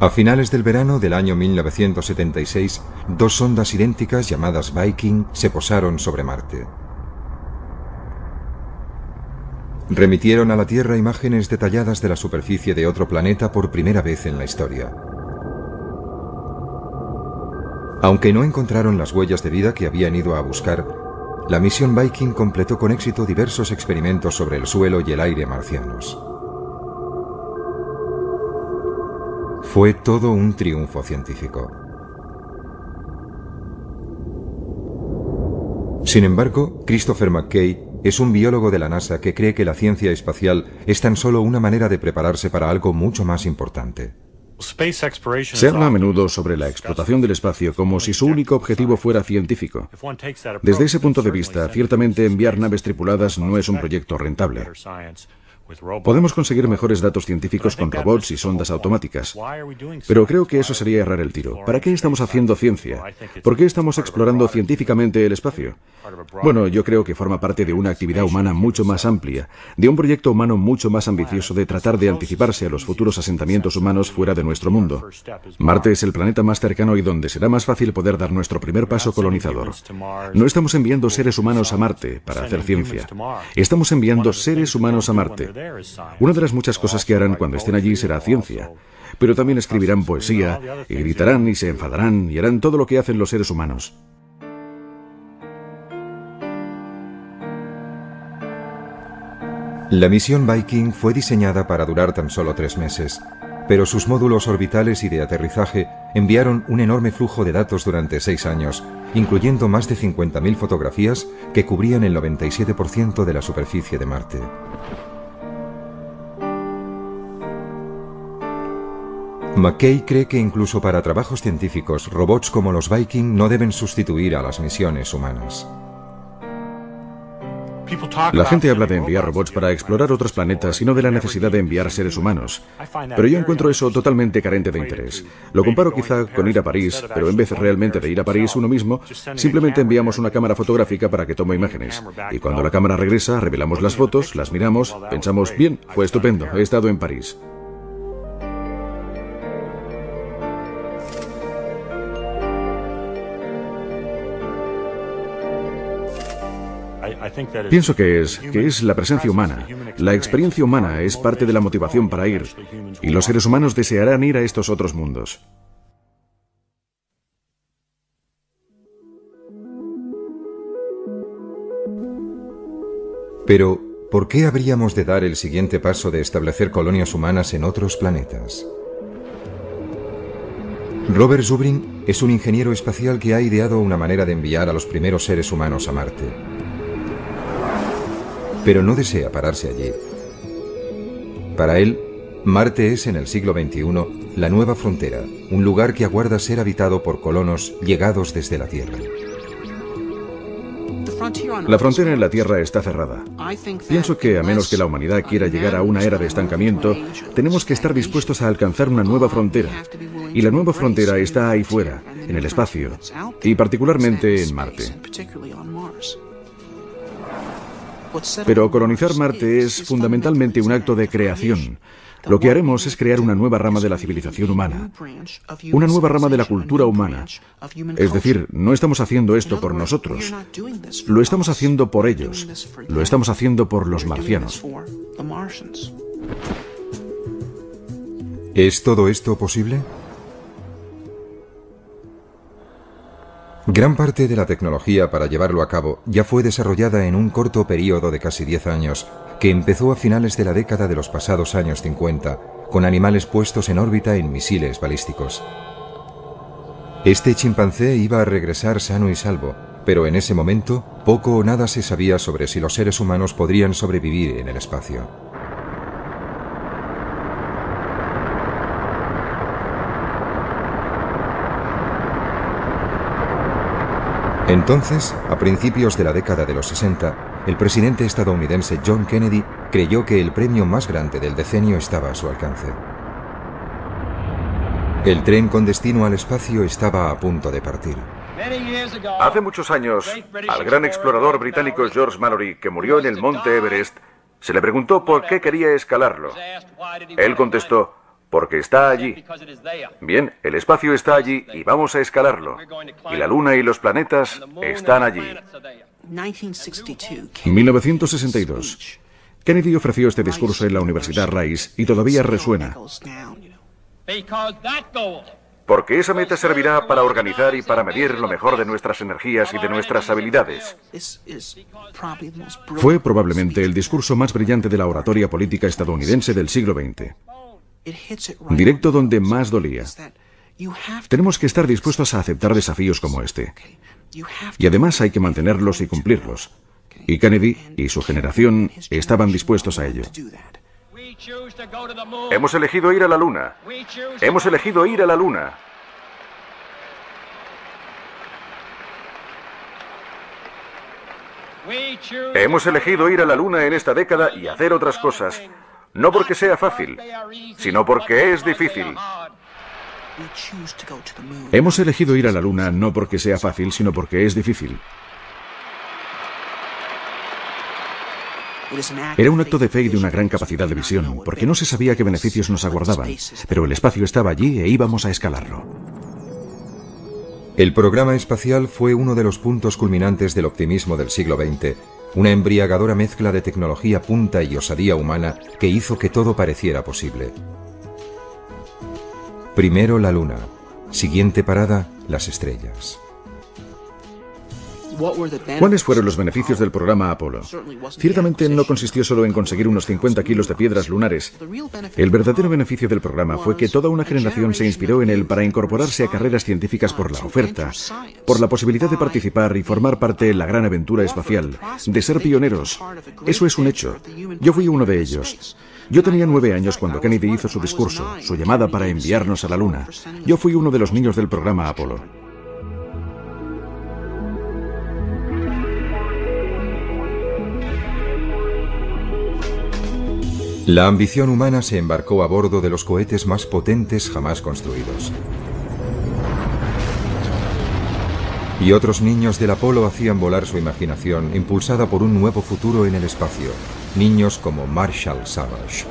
A finales del verano del año 1976, dos sondas idénticas llamadas Viking se posaron sobre Marte. Remitieron a la Tierra imágenes detalladas de la superficie de otro planeta por primera vez en la historia. Aunque no encontraron las huellas de vida que habían ido a buscar, la misión Viking completó con éxito diversos experimentos sobre el suelo y el aire marcianos. Fue todo un triunfo científico. Sin embargo, Christopher McKay es un biólogo de la NASA que cree que la ciencia espacial es tan solo una manera de prepararse para algo mucho más importante. Se habla a menudo sobre la explotación del espacio como si su único objetivo fuera científico. Desde ese punto de vista, ciertamente enviar naves tripuladas no es un proyecto rentable. Podemos conseguir mejores datos científicos con robots y sondas automáticas. Pero creo que eso sería errar el tiro. ¿Para qué estamos haciendo ciencia? ¿Por qué estamos explorando científicamente el espacio? Bueno, yo creo que forma parte de una actividad humana mucho más amplia, de un proyecto humano mucho más ambicioso de tratar de anticiparse a los futuros asentamientos humanos fuera de nuestro mundo. Marte es el planeta más cercano y donde será más fácil poder dar nuestro primer paso colonizador. No estamos enviando seres humanos a Marte para hacer ciencia. Estamos enviando seres humanos a Marte. Una de las muchas cosas que harán cuando estén allí será ciencia, pero también escribirán poesía, y gritarán y se enfadarán y harán todo lo que hacen los seres humanos. La misión Viking fue diseñada para durar tan solo 3 meses, pero sus módulos orbitales y de aterrizaje enviaron un enorme flujo de datos durante 6 años, incluyendo más de 50.000 fotografías que cubrían el 97% de la superficie de Marte. McKay cree que incluso para trabajos científicos, robots como los Viking no deben sustituir a las misiones humanas. La gente habla de enviar robots para explorar otros planetas y no de la necesidad de enviar seres humanos. Pero yo encuentro eso totalmente carente de interés. Lo comparo quizá con ir a París, pero en vez realmente de ir a París uno mismo, simplemente enviamos una cámara fotográfica para que tome imágenes. Y cuando la cámara regresa, revelamos las fotos, las miramos, pensamos, bien, fue estupendo, he estado en París. Pienso que es la presencia humana. La experiencia humana es parte de la motivación para ir, y los seres humanos desearán ir a estos otros mundos. Pero, ¿por qué habríamos de dar el siguiente paso de establecer colonias humanas en otros planetas? Robert Zubrin es un ingeniero espacial que ha ideado una manera de enviar a los primeros seres humanos a Marte. Pero no desea pararse allí. Para él, Marte es en el siglo XXI la nueva frontera, un lugar que aguarda ser habitado por colonos llegados desde la Tierra. La frontera en la Tierra está cerrada. Pienso que a menos que la humanidad quiera llegar a una era de estancamiento, tenemos que estar dispuestos a alcanzar una nueva frontera. Y la nueva frontera está ahí fuera, en el espacio, y particularmente en Marte. Pero colonizar Marte es fundamentalmente un acto de creación. Lo que haremos es crear una nueva rama de la civilización humana, una nueva rama de la cultura humana. Es decir, no estamos haciendo esto por nosotros, lo estamos haciendo por ellos, lo estamos haciendo por los marcianos. ¿Es todo esto posible? Gran parte de la tecnología para llevarlo a cabo ya fue desarrollada en un corto periodo de casi 10 años, que empezó a finales de la década de los pasados años 50, con animales puestos en órbita en misiles balísticos. Este chimpancé iba a regresar sano y salvo, pero en ese momento poco o nada se sabía sobre si los seres humanos podrían sobrevivir en el espacio. Entonces, a principios de la década de los 60, el presidente estadounidense John Kennedy creyó que el premio más grande del decenio estaba a su alcance. El tren con destino al espacio estaba a punto de partir. Hace muchos años, al gran explorador británico George Mallory, que murió en el monte Everest, se le preguntó por qué quería escalarlo. Él contestó: porque está allí. Bien, el espacio está allí y vamos a escalarlo. Y la Luna y los planetas están allí. 1962. Kennedy ofreció este discurso en la Universidad Rice y todavía resuena. Porque esa meta servirá para organizar y para medir lo mejor de nuestras energías y de nuestras habilidades. Fue probablemente el discurso más brillante de la oratoria política estadounidense del siglo XX. Directo donde más dolía. Tenemos que estar dispuestos a aceptar desafíos como este. Y además hay que mantenerlos y cumplirlos. Y Kennedy y su generación estaban dispuestos a ello. Hemos elegido ir a la Luna. Hemos elegido ir a la Luna. Hemos elegido ir a la Luna en esta década y hacer otras cosas. No porque sea fácil, sino porque es difícil. Hemos elegido ir a la Luna no porque sea fácil, sino porque es difícil. Era un acto de fe y de una gran capacidad de visión, porque no se sabía qué beneficios nos aguardaban, pero el espacio estaba allí e íbamos a escalarlo. El programa espacial fue uno de los puntos culminantes del optimismo del siglo XX, una embriagadora mezcla de tecnología punta y osadía humana que hizo que todo pareciera posible. Primero la Luna, siguiente parada, las estrellas. ¿Cuáles fueron los beneficios del programa Apolo? Ciertamente no consistió solo en conseguir unos 50 kilos de piedras lunares. El verdadero beneficio del programa fue que toda una generación se inspiró en él para incorporarse a carreras científicas por la oferta, por la posibilidad de participar y formar parte de la gran aventura espacial, de ser pioneros. Eso es un hecho. Yo fui uno de ellos. Yo tenía 9 años cuando Kennedy hizo su discurso, su llamada para enviarnos a la Luna. Yo fui uno de los niños del programa Apolo. La ambición humana se embarcó a bordo de los cohetes más potentes jamás construidos. Y otros niños del Apolo hacían volar su imaginación, impulsada por un nuevo futuro en el espacio. Niños como Marshall Savage.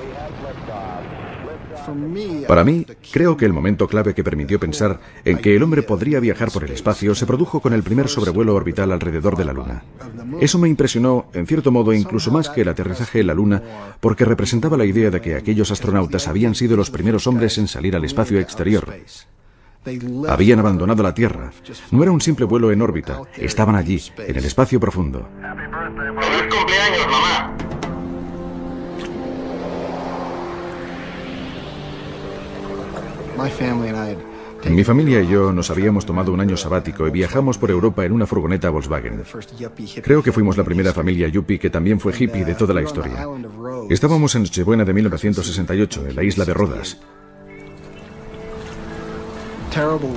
Para mí, creo que el momento clave que permitió pensar en que el hombre podría viajar por el espacio se produjo con el primer sobrevuelo orbital alrededor de la Luna. Eso me impresionó, en cierto modo, incluso más que el aterrizaje en la Luna, porque representaba la idea de que aquellos astronautas habían sido los primeros hombres en salir al espacio exterior. Habían abandonado la Tierra. No era un simple vuelo en órbita. Estaban allí, en el espacio profundo. ¡Feliz cumpleaños, mamá! Mi familia y yo nos habíamos tomado un año sabático y viajamos por Europa en una furgoneta Volkswagen. Creo que fuimos la primera familia yuppie que también fue hippie de toda la historia. Estábamos en Nochebuena de 1968, en la isla de Rodas.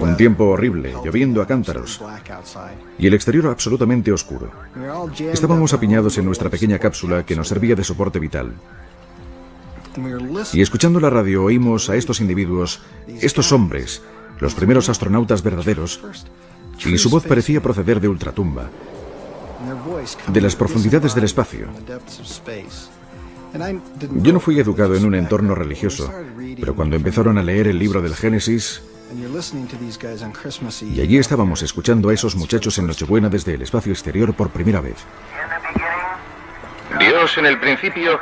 Un tiempo horrible, lloviendo a cántaros, y el exterior absolutamente oscuro. Estábamos apiñados en nuestra pequeña cápsula que nos servía de soporte vital. Y escuchando la radio oímos a estos individuos, estos hombres, los primeros astronautas verdaderos, y su voz parecía proceder de ultratumba, de las profundidades del espacio. Yo no fui educado en un entorno religioso, pero cuando empezaron a leer el libro del Génesis, y allí estábamos escuchando a esos muchachos en Nochebuena desde el espacio exterior por primera vez. Dios en el principio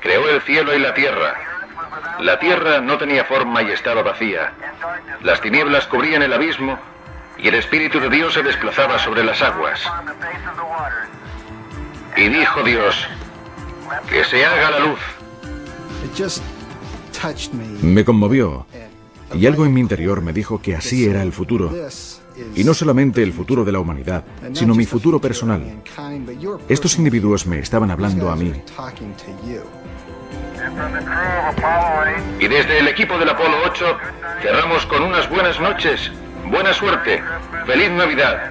creó el cielo y la tierra. La tierra no tenía forma y estaba vacía. Las tinieblas cubrían el abismo y el Espíritu de Dios se desplazaba sobre las aguas. Y dijo Dios, que se haga la luz. Me conmovió, y algo en mi interior me dijo que así era el futuro. Y no solamente el futuro de la humanidad, sino mi futuro personal. Estos individuos me estaban hablando a mí. Y desde el equipo del Apolo 8 cerramos con unas buenas noches, buena suerte, feliz Navidad.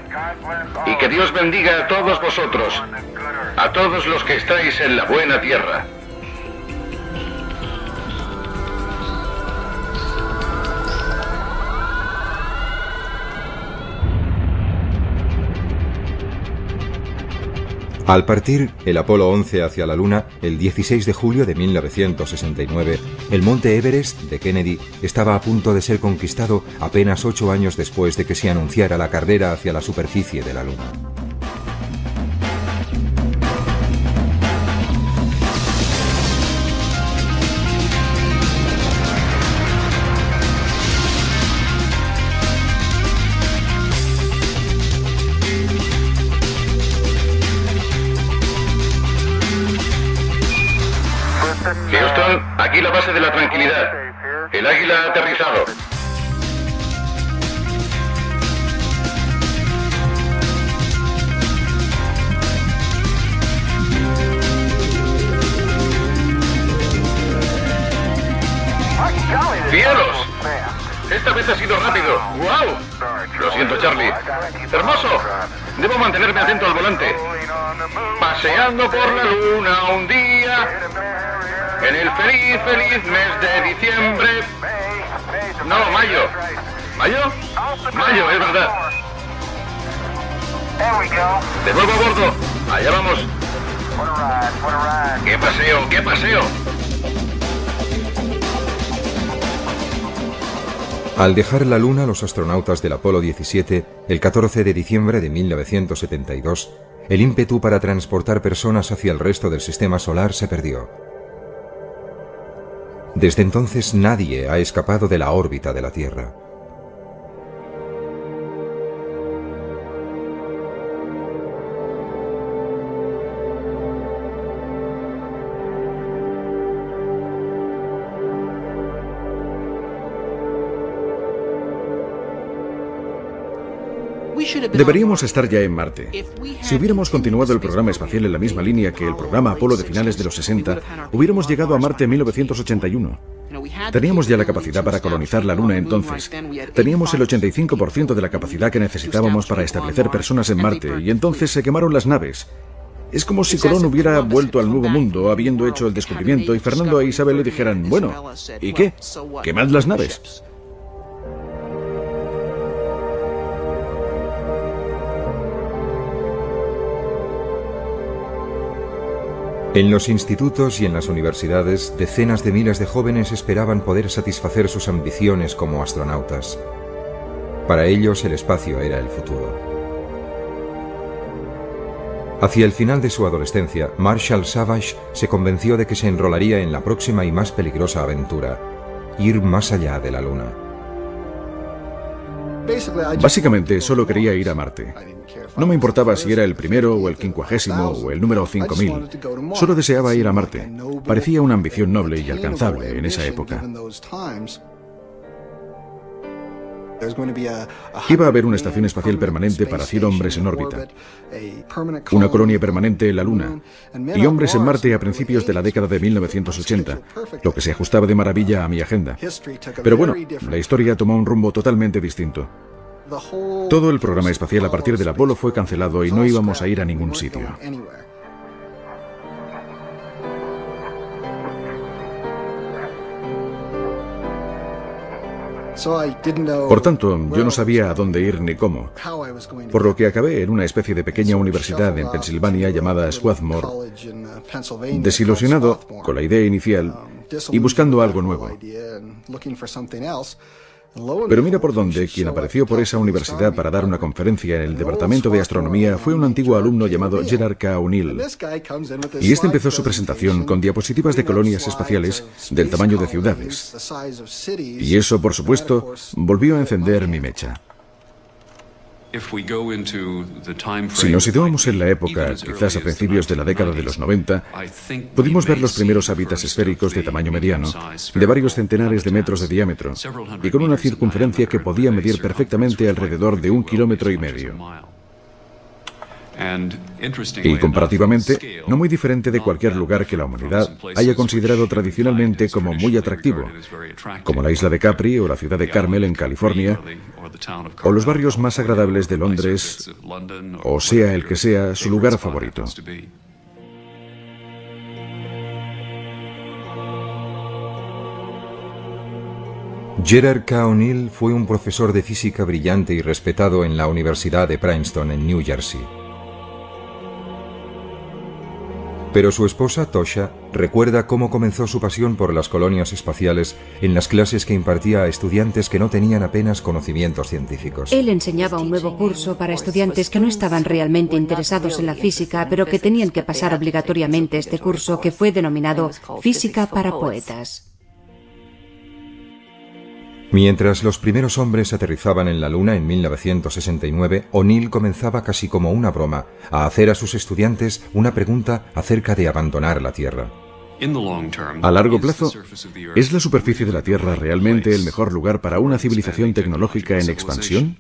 Y que Dios bendiga a todos vosotros, a todos los que estáis en la buena tierra. Al partir el Apolo 11 hacia la Luna, el 16 de julio de 1969, el monte Everest de Kennedy estaba a punto de ser conquistado apenas 8 años después de que se anunciara la carrera hacia la superficie de la Luna. Houston, aquí la base de la tranquilidad. El Águila ha aterrizado. ¡Cielos! Esta vez ha sido rápido. ¡Wow! Lo siento, Charlie. Hermoso. Debo mantenerme atento al volante. Paseando por la luna un día, en el feliz, feliz mes de diciembre. No, mayo. ¿Mayo? Mayo, es verdad. De nuevo a bordo. Allá vamos. ¡Qué paseo, qué paseo! Al dejar la Luna, los astronautas del Apolo 17, el 14 de diciembre de 1972, el ímpetu para transportar personas hacia el resto del sistema solar se perdió. Desde entonces nadie ha escapado de la órbita de la Tierra. Deberíamos estar ya en Marte. Si hubiéramos continuado el programa espacial en la misma línea que el programa Apolo de finales de los 60, hubiéramos llegado a Marte en 1981. Teníamos ya la capacidad para colonizar la Luna entonces. Teníamos el 85% de la capacidad que necesitábamos para establecer personas en Marte, y entonces se quemaron las naves. Es como si Colón hubiera vuelto al Nuevo Mundo habiendo hecho el descubrimiento y Fernando e Isabel le dijeran, bueno, ¿y qué? ¡Quemad las naves! En los institutos y en las universidades, decenas de miles de jóvenes esperaban poder satisfacer sus ambiciones como astronautas. Para ellos el espacio era el futuro. Hacia el final de su adolescencia, Marshall Savage se convenció de que se enrolaría en la próxima y más peligrosa aventura, ir más allá de la Luna. Básicamente solo quería ir a Marte. No me importaba si era el primero o el 50º o el número 5000. Solo deseaba ir a Marte. Parecía una ambición noble y alcanzable en esa época. Iba a haber una estación espacial permanente para 100 hombres en órbita, una colonia permanente en la Luna y hombres en Marte a principios de la década de 1980, lo que se ajustaba de maravilla a mi agenda. Pero bueno, la historia tomó un rumbo totalmente distinto. Todo el programa espacial a partir del Apolo fue cancelado y no íbamos a ir a ningún sitio. Por tanto, yo no sabía a dónde ir ni cómo, por lo que acabé en una especie de pequeña universidad en Pensilvania llamada Swarthmore, desilusionado con la idea inicial y buscando algo nuevo. Pero mira por dónde, quien apareció por esa universidad para dar una conferencia en el Departamento de Astronomía fue un antiguo alumno llamado Gerard K. O'Neill. Y este empezó su presentación con diapositivas de colonias espaciales del tamaño de ciudades. Y eso, por supuesto, volvió a encender mi mecha. Si nos situamos en la época, quizás a principios de la década de los 90, pudimos ver los primeros hábitats esféricos de tamaño mediano, de varios centenares de metros de diámetro, y con una circunferencia que podía medir perfectamente alrededor de 1,5 kilómetros. Y comparativamente, no muy diferente de cualquier lugar que la humanidad haya considerado tradicionalmente como muy atractivo, como la isla de Capri o la ciudad de Carmel en California, o los barrios más agradables de Londres, o sea el que sea su lugar favorito. Gerard K. O'Neill fue un profesor de física brillante y respetado en la Universidad de Princeton en New Jersey. Pero su esposa, Tosha, recuerda cómo comenzó su pasión por las colonias espaciales en las clases que impartía a estudiantes que no tenían apenas conocimientos científicos. Él enseñaba un nuevo curso para estudiantes que no estaban realmente interesados en la física, pero que tenían que pasar obligatoriamente este curso, que fue denominado Física para Poetas. Mientras los primeros hombres aterrizaban en la Luna en 1969, O'Neill comenzaba casi como una broma a hacer a sus estudiantes una pregunta acerca de abandonar la Tierra. A largo plazo, ¿es la superficie de la Tierra realmente el mejor lugar para una civilización tecnológica en expansión?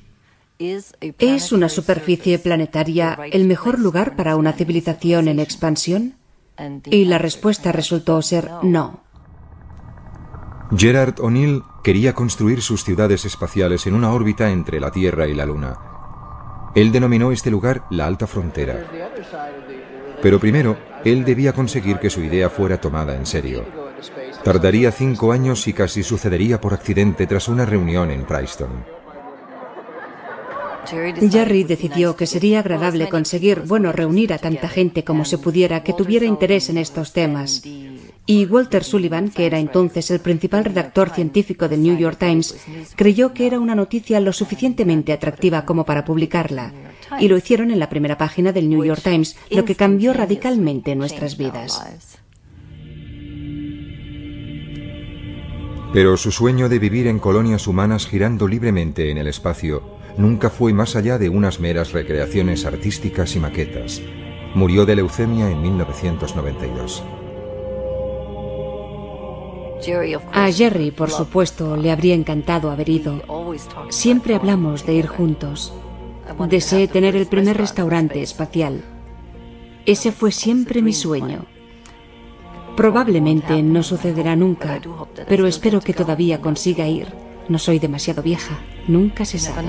¿Es una superficie planetaria el mejor lugar para una civilización en expansión? Y la respuesta resultó ser no. Gerard O'Neill quería construir sus ciudades espaciales en una órbita entre la Tierra y la Luna. Él denominó este lugar la Alta Frontera. Pero primero, él debía conseguir que su idea fuera tomada en serio. Tardaría 5 años y casi sucedería por accidente tras una reunión en Princeton. Jerry decidió que sería agradable reunir a tanta gente como se pudiera que tuviera interés en estos temas. Y Walter Sullivan, que era entonces el principal redactor científico del New York Times, creyó que era una noticia lo suficientemente atractiva como para publicarla. Y lo hicieron en la primera página del New York Times, lo que cambió radicalmente nuestras vidas. Pero su sueño de vivir en colonias humanas girando libremente en el espacio nunca fue más allá de unas meras recreaciones artísticas y maquetas. Murió de leucemia en 1992. A Jerry, por supuesto, le habría encantado haber ido. Siempre hablamos de ir juntos. Deseé tener el primer restaurante espacial. Ese fue siempre mi sueño. Probablemente no sucederá nunca, pero espero que todavía consiga ir. No soy demasiado vieja, nunca se sabe.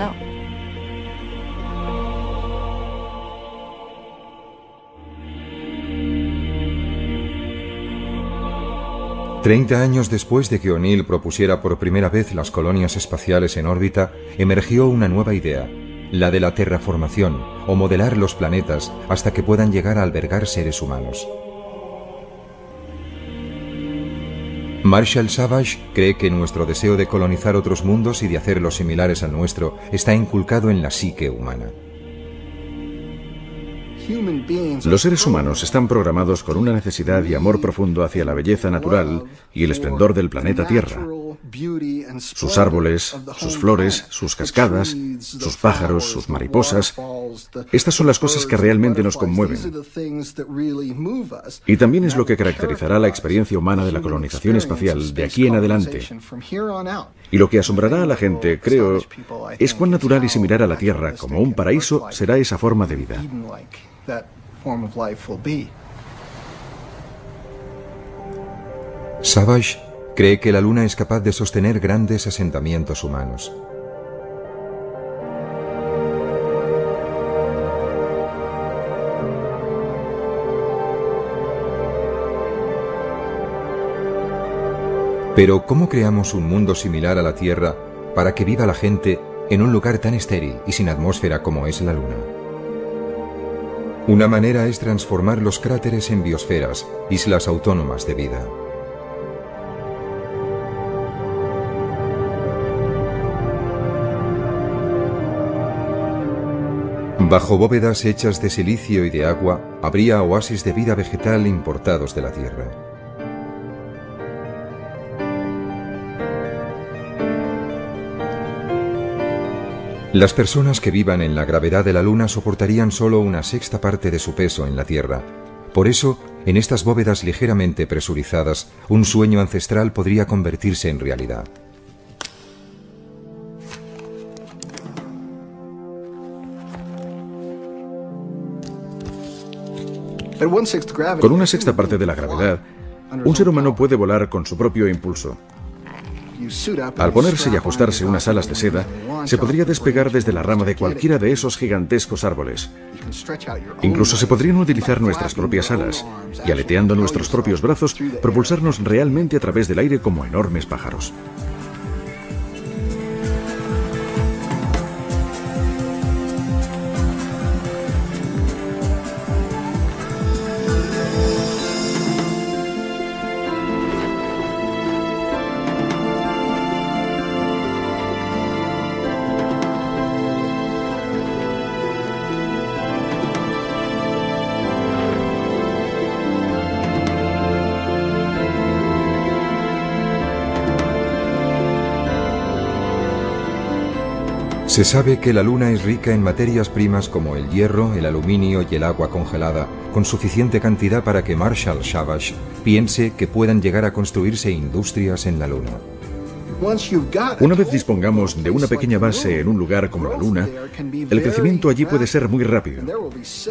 30 años después de que O'Neill propusiera por primera vez las colonias espaciales en órbita, emergió una nueva idea, la de la terraformación, o modelar los planetas hasta que puedan llegar a albergar seres humanos. Marshall Savage cree que nuestro deseo de colonizar otros mundos y de hacerlos similares al nuestro está inculcado en la psique humana. Los seres humanos están programados con una necesidad y amor profundo hacia la belleza natural y el esplendor del planeta Tierra. Sus árboles, sus flores, sus cascadas, sus pájaros, sus mariposas. Estas son las cosas que realmente nos conmueven. Y también es lo que caracterizará la experiencia humana de la colonización espacial de aquí en adelante. Y lo que asombrará a la gente, creo, es cuán natural y similar a la Tierra como un paraíso será esa forma de vida. Savage cree que la Luna es capaz de sostener grandes asentamientos humanos. Pero ¿cómo creamos un mundo similar a la Tierra para que viva la gente en un lugar tan estéril y sin atmósfera como es la Luna? Una manera es transformar los cráteres en biosferas, islas autónomas de vida. Bajo bóvedas hechas de silicio y de agua, habría oasis de vida vegetal importados de la Tierra. Las personas que vivan en la gravedad de la Luna soportarían solo una sexta parte de su peso en la Tierra. Por eso, en estas bóvedas ligeramente presurizadas, un sueño ancestral podría convertirse en realidad. Con una sexta parte de la gravedad, un ser humano puede volar con su propio impulso. Al ponerse y ajustarse unas alas de seda, se podría despegar desde la rama de cualquiera de esos gigantescos árboles. Incluso se podrían utilizar nuestras propias alas y, aleteando nuestros propios brazos, propulsarnos realmente a través del aire como enormes pájaros. Se sabe que la Luna es rica en materias primas como el hierro, el aluminio y el agua congelada, con suficiente cantidad para que Marshall Savage piense que puedan llegar a construirse industrias en la Luna. Una vez dispongamos de una pequeña base en un lugar como la Luna, el crecimiento allí puede ser muy rápido.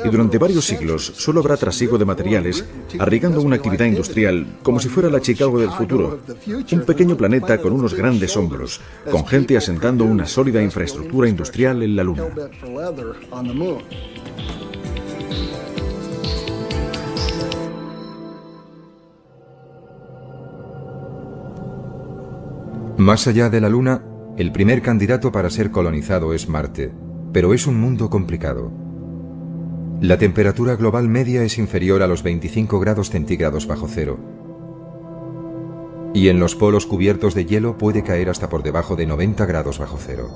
Y durante varios siglos solo habrá trasiego de materiales, arriesgando una actividad industrial como si fuera la Chicago del futuro. Un pequeño planeta con unos grandes hombros, con gente asentando una sólida infraestructura industrial en la Luna. Más allá de la Luna, el primer candidato para ser colonizado es Marte, pero es un mundo complicado. La temperatura global media es inferior a los 25 grados centígrados bajo cero. Y en los polos cubiertos de hielo puede caer hasta por debajo de 90 grados bajo cero.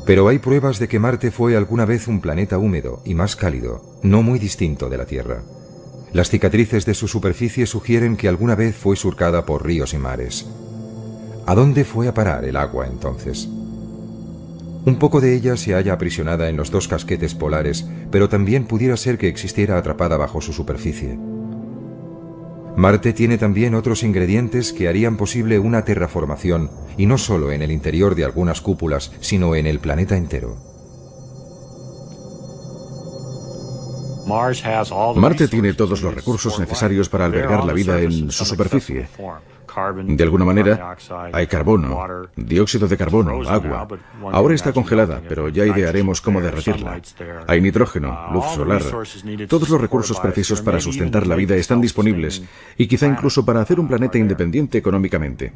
Pero hay pruebas de que Marte fue alguna vez un planeta húmedo y más cálido, no muy distinto de la Tierra. Las cicatrices de su superficie sugieren que alguna vez fue surcada por ríos y mares. ¿A dónde fue a parar el agua entonces? Un poco de ella se halla aprisionada en los dos casquetes polares, pero también pudiera ser que existiera atrapada bajo su superficie. Marte tiene también otros ingredientes que harían posible una terraformación, y no solo en el interior de algunas cúpulas, sino en el planeta entero. Marte tiene todos los recursos necesarios para albergar la vida en su superficie. De alguna manera, hay carbono, dióxido de carbono, agua. Ahora está congelada, pero ya idearemos cómo derretirla. Hay nitrógeno, luz solar. Todos los recursos precisos para sustentar la vida están disponibles, y quizá incluso para hacer un planeta independiente económicamente.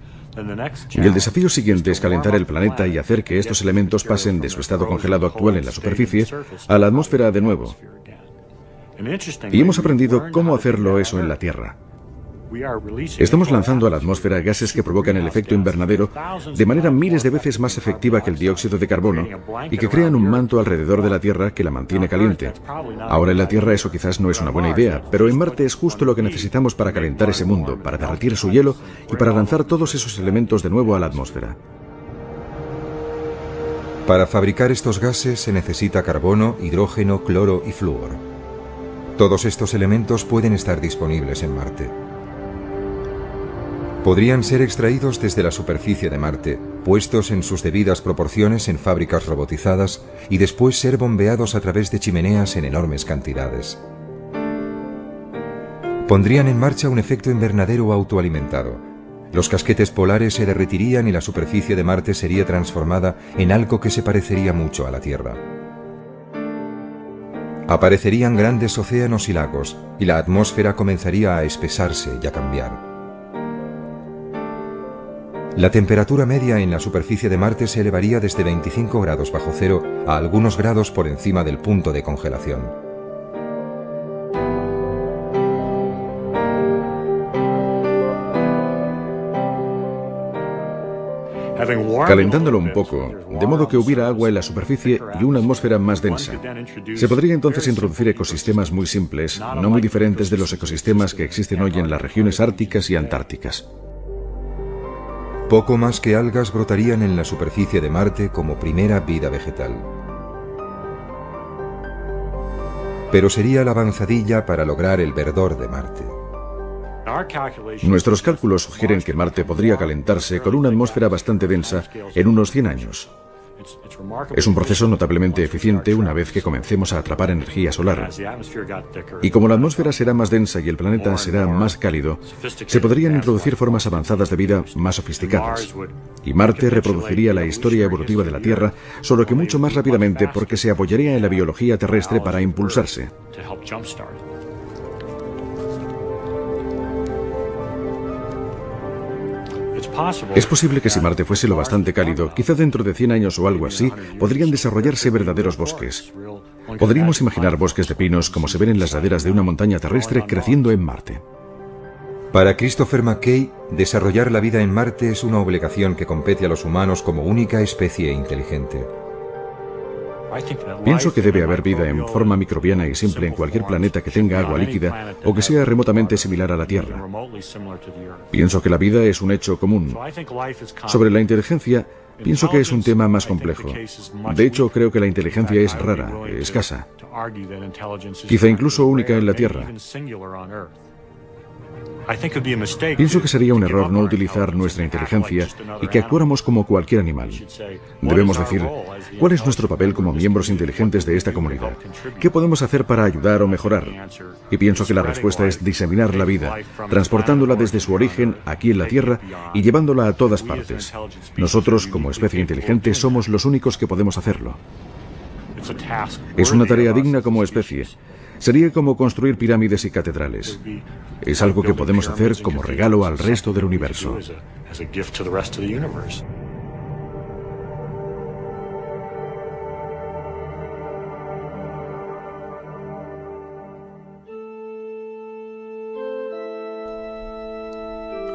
Y el desafío siguiente es calentar el planeta y hacer que estos elementos pasen de su estado congelado actual en la superficie a la atmósfera de nuevo. Y hemos aprendido cómo hacerlo eso en la Tierra. Estamos lanzando a la atmósfera gases que provocan el efecto invernadero de manera miles de veces más efectiva que el dióxido de carbono y que crean un manto alrededor de la Tierra que la mantiene caliente. Ahora en la Tierra eso quizás no es una buena idea, pero en Marte es justo lo que necesitamos para calentar ese mundo, para derretir su hielo y para lanzar todos esos elementos de nuevo a la atmósfera. Para fabricar estos gases se necesita carbono, hidrógeno, cloro y flúor. Todos estos elementos pueden estar disponibles en Marte. Podrían ser extraídos desde la superficie de Marte, puestos en sus debidas proporciones en fábricas robotizadas y después ser bombeados a través de chimeneas en enormes cantidades. Pondrían en marcha un efecto invernadero autoalimentado. Los casquetes polares se derretirían y la superficie de Marte sería transformada en algo que se parecería mucho a la Tierra. Aparecerían grandes océanos y lagos, y la atmósfera comenzaría a espesarse y a cambiar. La temperatura media en la superficie de Marte se elevaría desde 25 grados bajo cero a algunos grados por encima del punto de congelación. calentándolo un poco, de modo que hubiera agua en la superficie y una atmósfera más densa. Se podría entonces introducir ecosistemas muy simples, no muy diferentes de los ecosistemas que existen hoy en las regiones árticas y antárticas. Poco más que algas brotarían en la superficie de Marte como primera vida vegetal. Pero sería la avanzadilla para lograr el verdor de Marte. Nuestros cálculos sugieren que Marte podría calentarse con una atmósfera bastante densa en unos 100 años. Es un proceso notablemente eficiente una vez que comencemos a atrapar energía solar. Y como la atmósfera será más densa y el planeta será más cálido, se podrían introducir formas avanzadas de vida más sofisticadas. Y Marte reproduciría la historia evolutiva de la Tierra, solo que mucho más rápidamente porque se apoyaría en la biología terrestre para impulsarse. Es posible que si Marte fuese lo bastante cálido, quizá dentro de 100 años o algo así, podrían desarrollarse verdaderos bosques. Podríamos imaginar bosques de pinos como se ven en las laderas de una montaña terrestre creciendo en Marte. Para Christopher McKay, desarrollar la vida en Marte es una obligación que compete a los humanos como única especie inteligente. Pienso que debe haber vida en forma microbiana y simple en cualquier planeta que tenga agua líquida o que sea remotamente similar a la Tierra. Pienso que la vida es un hecho común. Sobre la inteligencia, pienso que es un tema más complejo. De hecho, creo que la inteligencia es rara, escasa, quizá incluso única en la Tierra. Pienso que sería un error no utilizar nuestra inteligencia y que actuáramos como cualquier animal. Debemos decir, ¿cuál es nuestro papel como miembros inteligentes de esta comunidad? ¿Qué podemos hacer para ayudar o mejorar? Y pienso que la respuesta es diseminar la vida, transportándola desde su origen aquí en la Tierra y llevándola a todas partes. Nosotros, como especie inteligente, somos los únicos que podemos hacerlo. Es una tarea digna como especie. Sería como construir pirámides y catedrales. Es algo que podemos hacer como regalo al resto del universo.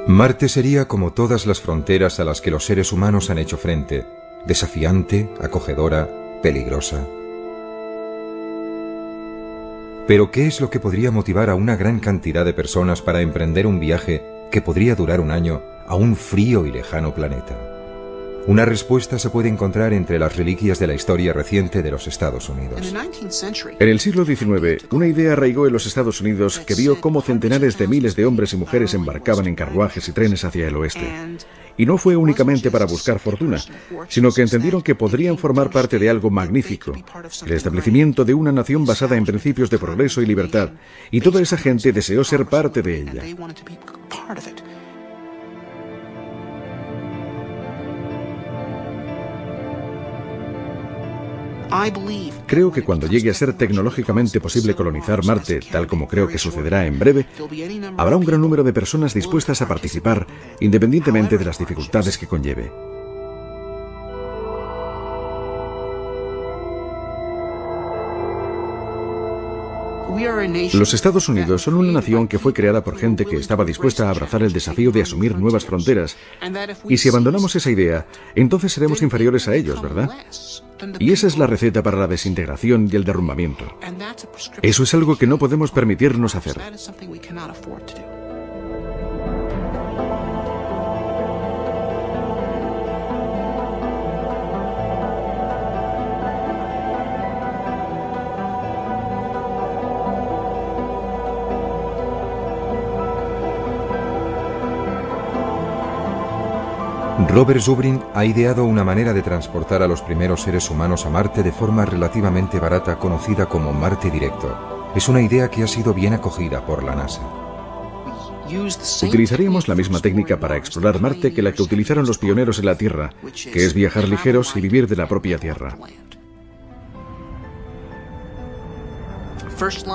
Marte sería como todas las fronteras a las que los seres humanos han hecho frente, desafiante, acogedora, peligrosa. Pero ¿qué es lo que podría motivar a una gran cantidad de personas para emprender un viaje que podría durar un año a un frío y lejano planeta? Una respuesta se puede encontrar entre las reliquias de la historia reciente de los Estados Unidos. En el siglo XIX, una idea arraigó en los Estados Unidos que vio cómo centenares de miles de hombres y mujeres embarcaban en carruajes y trenes hacia el oeste. Y no fue únicamente para buscar fortuna, sino que entendieron que podrían formar parte de algo magnífico, el establecimiento de una nación basada en principios de progreso y libertad, y toda esa gente deseó ser parte de ella. Creo que cuando llegue a ser tecnológicamente posible colonizar Marte, tal como creo que sucederá en breve, habrá un gran número de personas dispuestas a participar, independientemente de las dificultades que conlleve. Los Estados Unidos son una nación que fue creada por gente que estaba dispuesta a abrazar el desafío de asumir nuevas fronteras. Y si abandonamos esa idea, entonces seremos inferiores a ellos, ¿verdad? Y esa es la receta para la desintegración y el derrumbamiento. Eso es algo que no podemos permitirnos hacer. Robert Zubrin ha ideado una manera de transportar a los primeros seres humanos a Marte de forma relativamente barata, conocida como Marte Directo. Es una idea que ha sido bien acogida por la NASA. Utilizaríamos la misma técnica para explorar Marte que la que utilizaron los pioneros en la Tierra, que es viajar ligeros y vivir de la propia Tierra.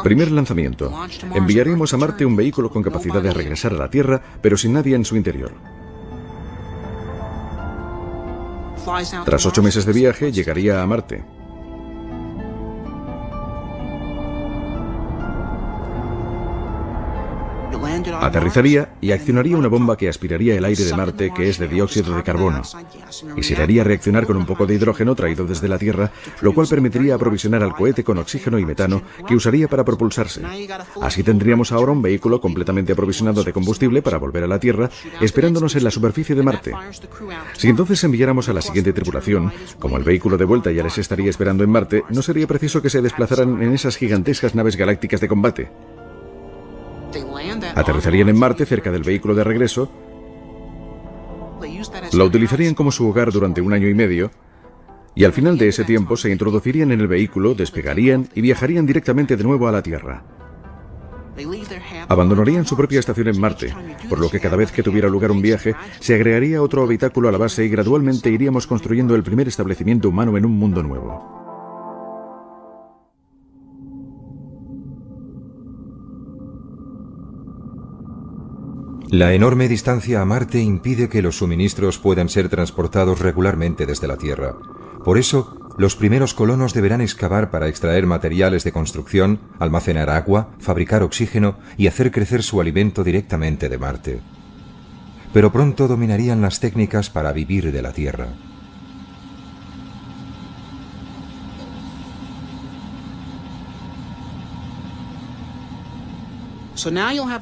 Primer lanzamiento. Enviaremos a Marte un vehículo con capacidad de regresar a la Tierra, pero sin nadie en su interior. Tras 8 meses de viaje, llegaría a Marte. Aterrizaría y accionaría una bomba que aspiraría el aire de Marte, que es de dióxido de carbono, y se le haría reaccionar con un poco de hidrógeno traído desde la Tierra, lo cual permitiría aprovisionar al cohete con oxígeno y metano que usaría para propulsarse. Así tendríamos ahora un vehículo completamente aprovisionado de combustible para volver a la Tierra, esperándonos en la superficie de Marte. Si entonces enviáramos a la siguiente tripulación, como el vehículo de vuelta ya les estaría esperando en Marte, no sería preciso que se desplazaran en esas gigantescas naves galácticas de combate. Aterrizarían en Marte cerca del vehículo de regreso, lo utilizarían como su hogar durante 1 año y medio, y al final de ese tiempo se introducirían en el vehículo, despegarían y viajarían directamente de nuevo a la Tierra. Abandonarían su propia estación en Marte, por lo que cada vez que tuviera lugar un viaje, se agregaría otro habitáculo a la base y gradualmente iríamos construyendo el primer establecimiento humano en un mundo nuevo. La enorme distancia a Marte impide que los suministros puedan ser transportados regularmente desde la Tierra. Por eso, los primeros colonos deberán excavar para extraer materiales de construcción, almacenar agua, fabricar oxígeno y hacer crecer su alimento directamente de Marte. Pero pronto dominarían las técnicas para vivir de la Tierra.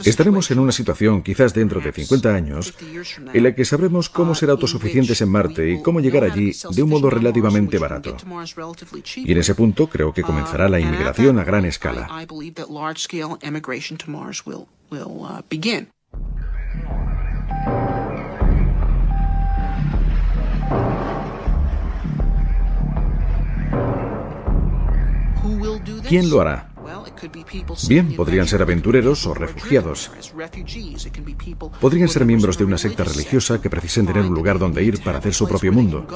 Estaremos en una situación, quizás dentro de 50 años, en la que sabremos cómo ser autosuficientes en Marte y cómo llegar allí de un modo relativamente barato. Y en ese punto creo que comenzará la inmigración a gran escala. ¿Quién lo hará? Bien, podrían ser aventureros o refugiados. Podrían ser miembros de una secta religiosa que precisen tener un lugar donde ir para hacer su propio mundo.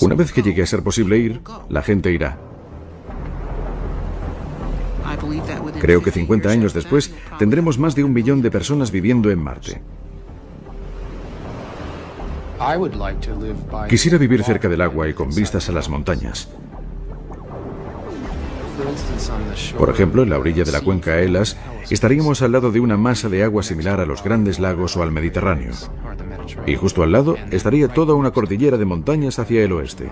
Una vez que llegue a ser posible ir, la gente irá. Creo que 50 años después tendremos más de 1 billón de personas viviendo en Marte. Quisiera vivir cerca del agua y con vistas a las montañas. Por ejemplo, en la orilla de la cuenca Elas, estaríamos al lado de una masa de agua similar a los grandes lagos o al Mediterráneo. Y justo al lado estaría toda una cordillera de montañas hacia el oeste.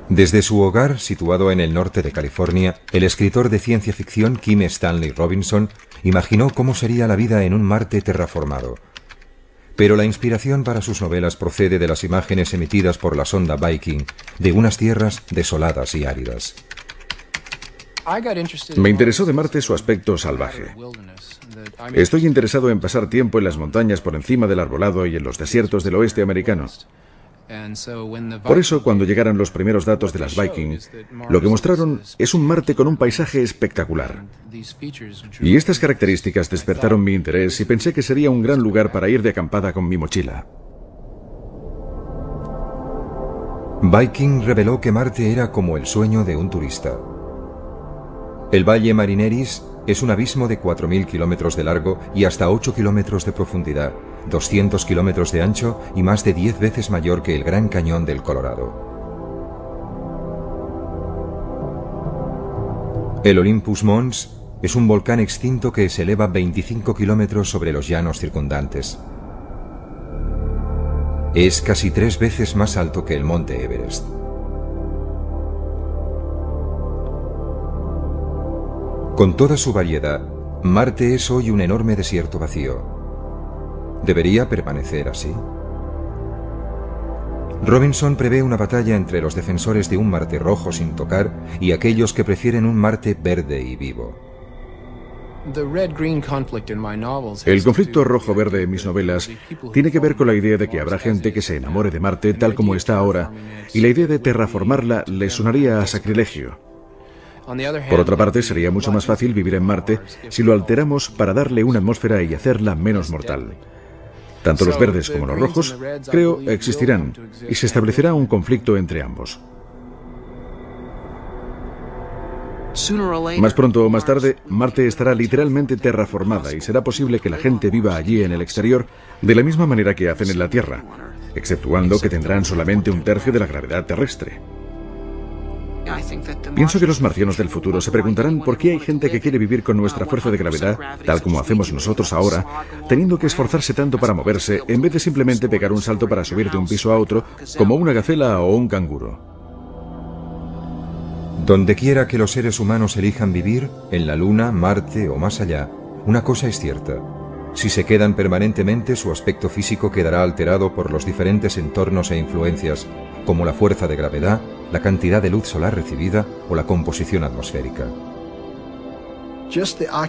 Desde su hogar, situado en el norte de California, el escritor de ciencia ficción Kim Stanley Robinson imaginó cómo sería la vida en un Marte terraformado. Pero la inspiración para sus novelas procede de las imágenes emitidas por la sonda Viking de unas tierras desoladas y áridas. Me interesó de Marte su aspecto salvaje. Estoy interesado en pasar tiempo en las montañas por encima del arbolado y en los desiertos del oeste americano. Por eso, cuando llegaran los primeros datos de las Viking, lo que mostraron es un Marte con un paisaje espectacular. Y estas características despertaron mi interés y pensé que sería un gran lugar para ir de acampada con mi mochila. Viking reveló que Marte era como el sueño de un turista. El Valle Marineris es un abismo de 4.000 kilómetros de largo y hasta 8 kilómetros de profundidad, 200 kilómetros de ancho y más de 10 veces mayor que el Gran Cañón del Colorado. El Olympus Mons es un volcán extinto que se eleva 25 kilómetros sobre los llanos circundantes. Es casi 3 veces más alto que el monte Everest. Con toda su variedad, Marte es hoy un enorme desierto vacío. ¿Debería permanecer así? Robinson prevé una batalla entre los defensores de un Marte rojo sin tocar y aquellos que prefieren un Marte verde y vivo. El conflicto rojo-verde en mis novelas tiene que ver con la idea de que habrá gente que se enamore de Marte tal como está ahora, y la idea de terraformarla le sonaría a sacrilegio. Por otra parte, sería mucho más fácil vivir en Marte si lo alteramos para darle una atmósfera y hacerla menos mortal. Tanto los verdes como los rojos, creo, existirán, y se establecerá un conflicto entre ambos. Más pronto o más tarde, Marte estará literalmente terraformada y será posible que la gente viva allí en el exterior de la misma manera que hacen en la Tierra, exceptuando que tendrán solamente un tercio de la gravedad terrestre. Pienso que los marcianos del futuro se preguntarán por qué hay gente que quiere vivir con nuestra fuerza de gravedad, tal como hacemos nosotros ahora, teniendo que esforzarse tanto para moverse, en vez de simplemente pegar un salto para subir de un piso a otro, como una gacela o un canguro. Donde quiera que los seres humanos elijan vivir, en la Luna, Marte o más allá, una cosa es cierta. Si se quedan permanentemente, su aspecto físico quedará alterado por los diferentes entornos e influencias, como la fuerza de gravedad, la cantidad de luz solar recibida o la composición atmosférica.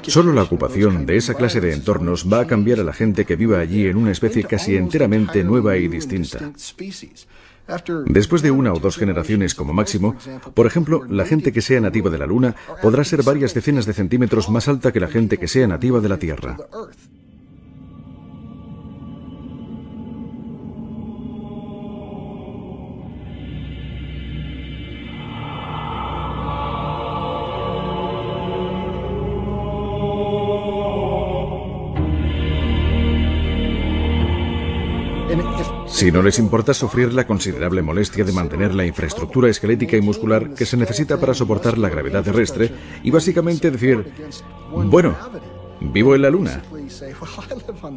Solo la ocupación de esa clase de entornos va a cambiar a la gente que viva allí en una especie casi enteramente nueva y distinta. Después de 1 o 2 generaciones como máximo, por ejemplo, la gente que sea nativa de la Luna podrá ser varias decenas de centímetros más alta que la gente que sea nativa de la Tierra. Si no les importa sufrir la considerable molestia de mantener la infraestructura esquelética y muscular que se necesita para soportar la gravedad terrestre y básicamente decir, bueno, vivo en la Luna.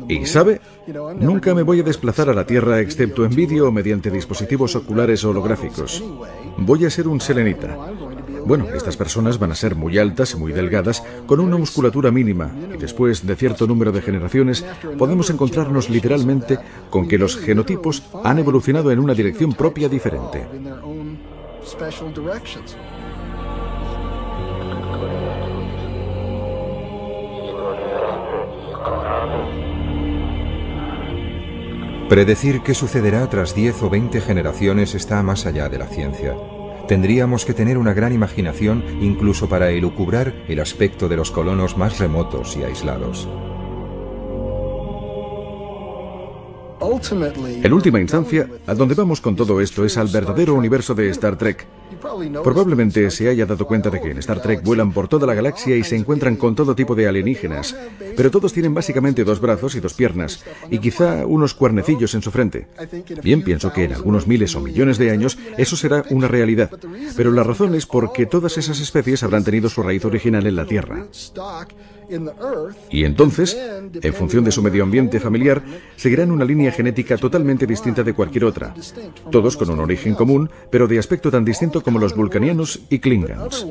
Y ¿sabe? Nunca me voy a desplazar a la Tierra excepto en vídeo o mediante dispositivos oculares holográficos. Voy a ser un selenita. Bueno, estas personas van a ser muy altas y muy delgadas, con una musculatura mínima, y después de cierto número de generaciones podemos encontrarnos literalmente con que los genotipos han evolucionado en una dirección propia diferente. Predecir qué sucederá tras 10 o 20 generaciones está más allá de la ciencia. Tendríamos que tener una gran imaginación incluso para elucubrar el aspecto de los colonos más remotos y aislados. En última instancia, a donde vamos con todo esto es al verdadero universo de Star Trek. Probablemente se haya dado cuenta de que en Star Trek vuelan por toda la galaxia y se encuentran con todo tipo de alienígenas, pero todos tienen básicamente 2 brazos y 2 piernas, y quizá unos cuernecillos en su frente. Bien, pienso que en algunos miles o millones de años eso será una realidad, pero la razón es porque todas esas especies habrán tenido su raíz original en la Tierra. Y entonces, en función de su medio ambiente familiar, seguirán una línea genética totalmente distinta de cualquier otra, todos con un origen común, pero de aspecto tan distinto como los vulcanianos y klingons.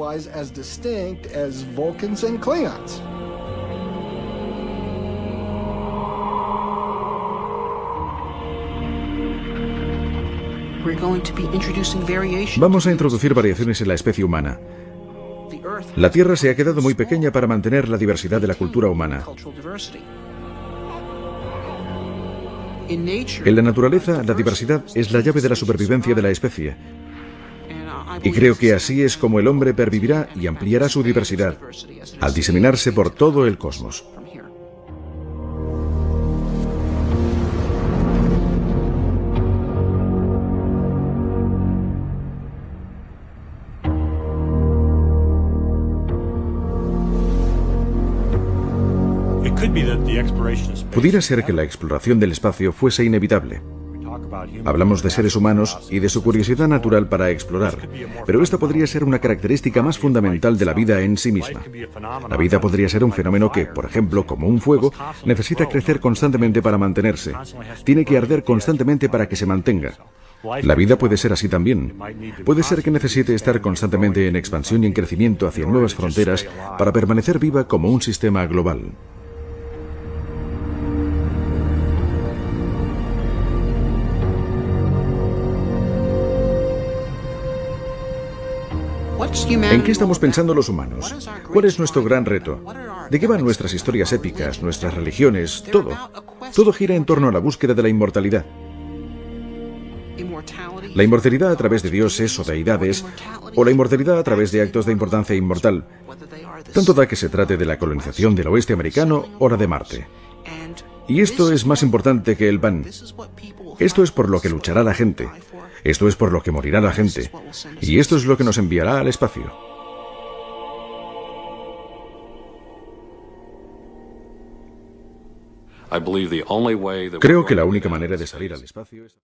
Vamos a introducir variaciones en la especie humana. La Tierra se ha quedado muy pequeña para mantener la diversidad de la cultura humana. En la naturaleza, la diversidad es la llave de la supervivencia de la especie. Y creo que así es como el hombre pervivirá y ampliará su diversidad, al diseminarse por todo el cosmos. Pudiera ser que la exploración del espacio fuese inevitable. Hablamos de seres humanos y de su curiosidad natural para explorar, pero esta podría ser una característica más fundamental de la vida en sí misma. La vida podría ser un fenómeno que, por ejemplo, como un fuego, necesita crecer constantemente para mantenerse. Tiene que arder constantemente para que se mantenga. La vida puede ser así también. Puede ser que necesite estar constantemente en expansión y en crecimiento hacia nuevas fronteras para permanecer viva como un sistema global. ¿En qué estamos pensando los humanos? ¿Cuál es nuestro gran reto? ¿De qué van nuestras historias épicas, nuestras religiones, todo? Todo gira en torno a la búsqueda de la inmortalidad. La inmortalidad a través de dioses o deidades, o la inmortalidad a través de actos de importancia inmortal. Tanto da que se trate de la colonización del oeste americano o la de Marte. Y esto es más importante que el pan. Esto es por lo que luchará la gente. Esto es por lo que morirá la gente. Y esto es lo que nos enviará al espacio. Creo que la única manera de salir al espacio es...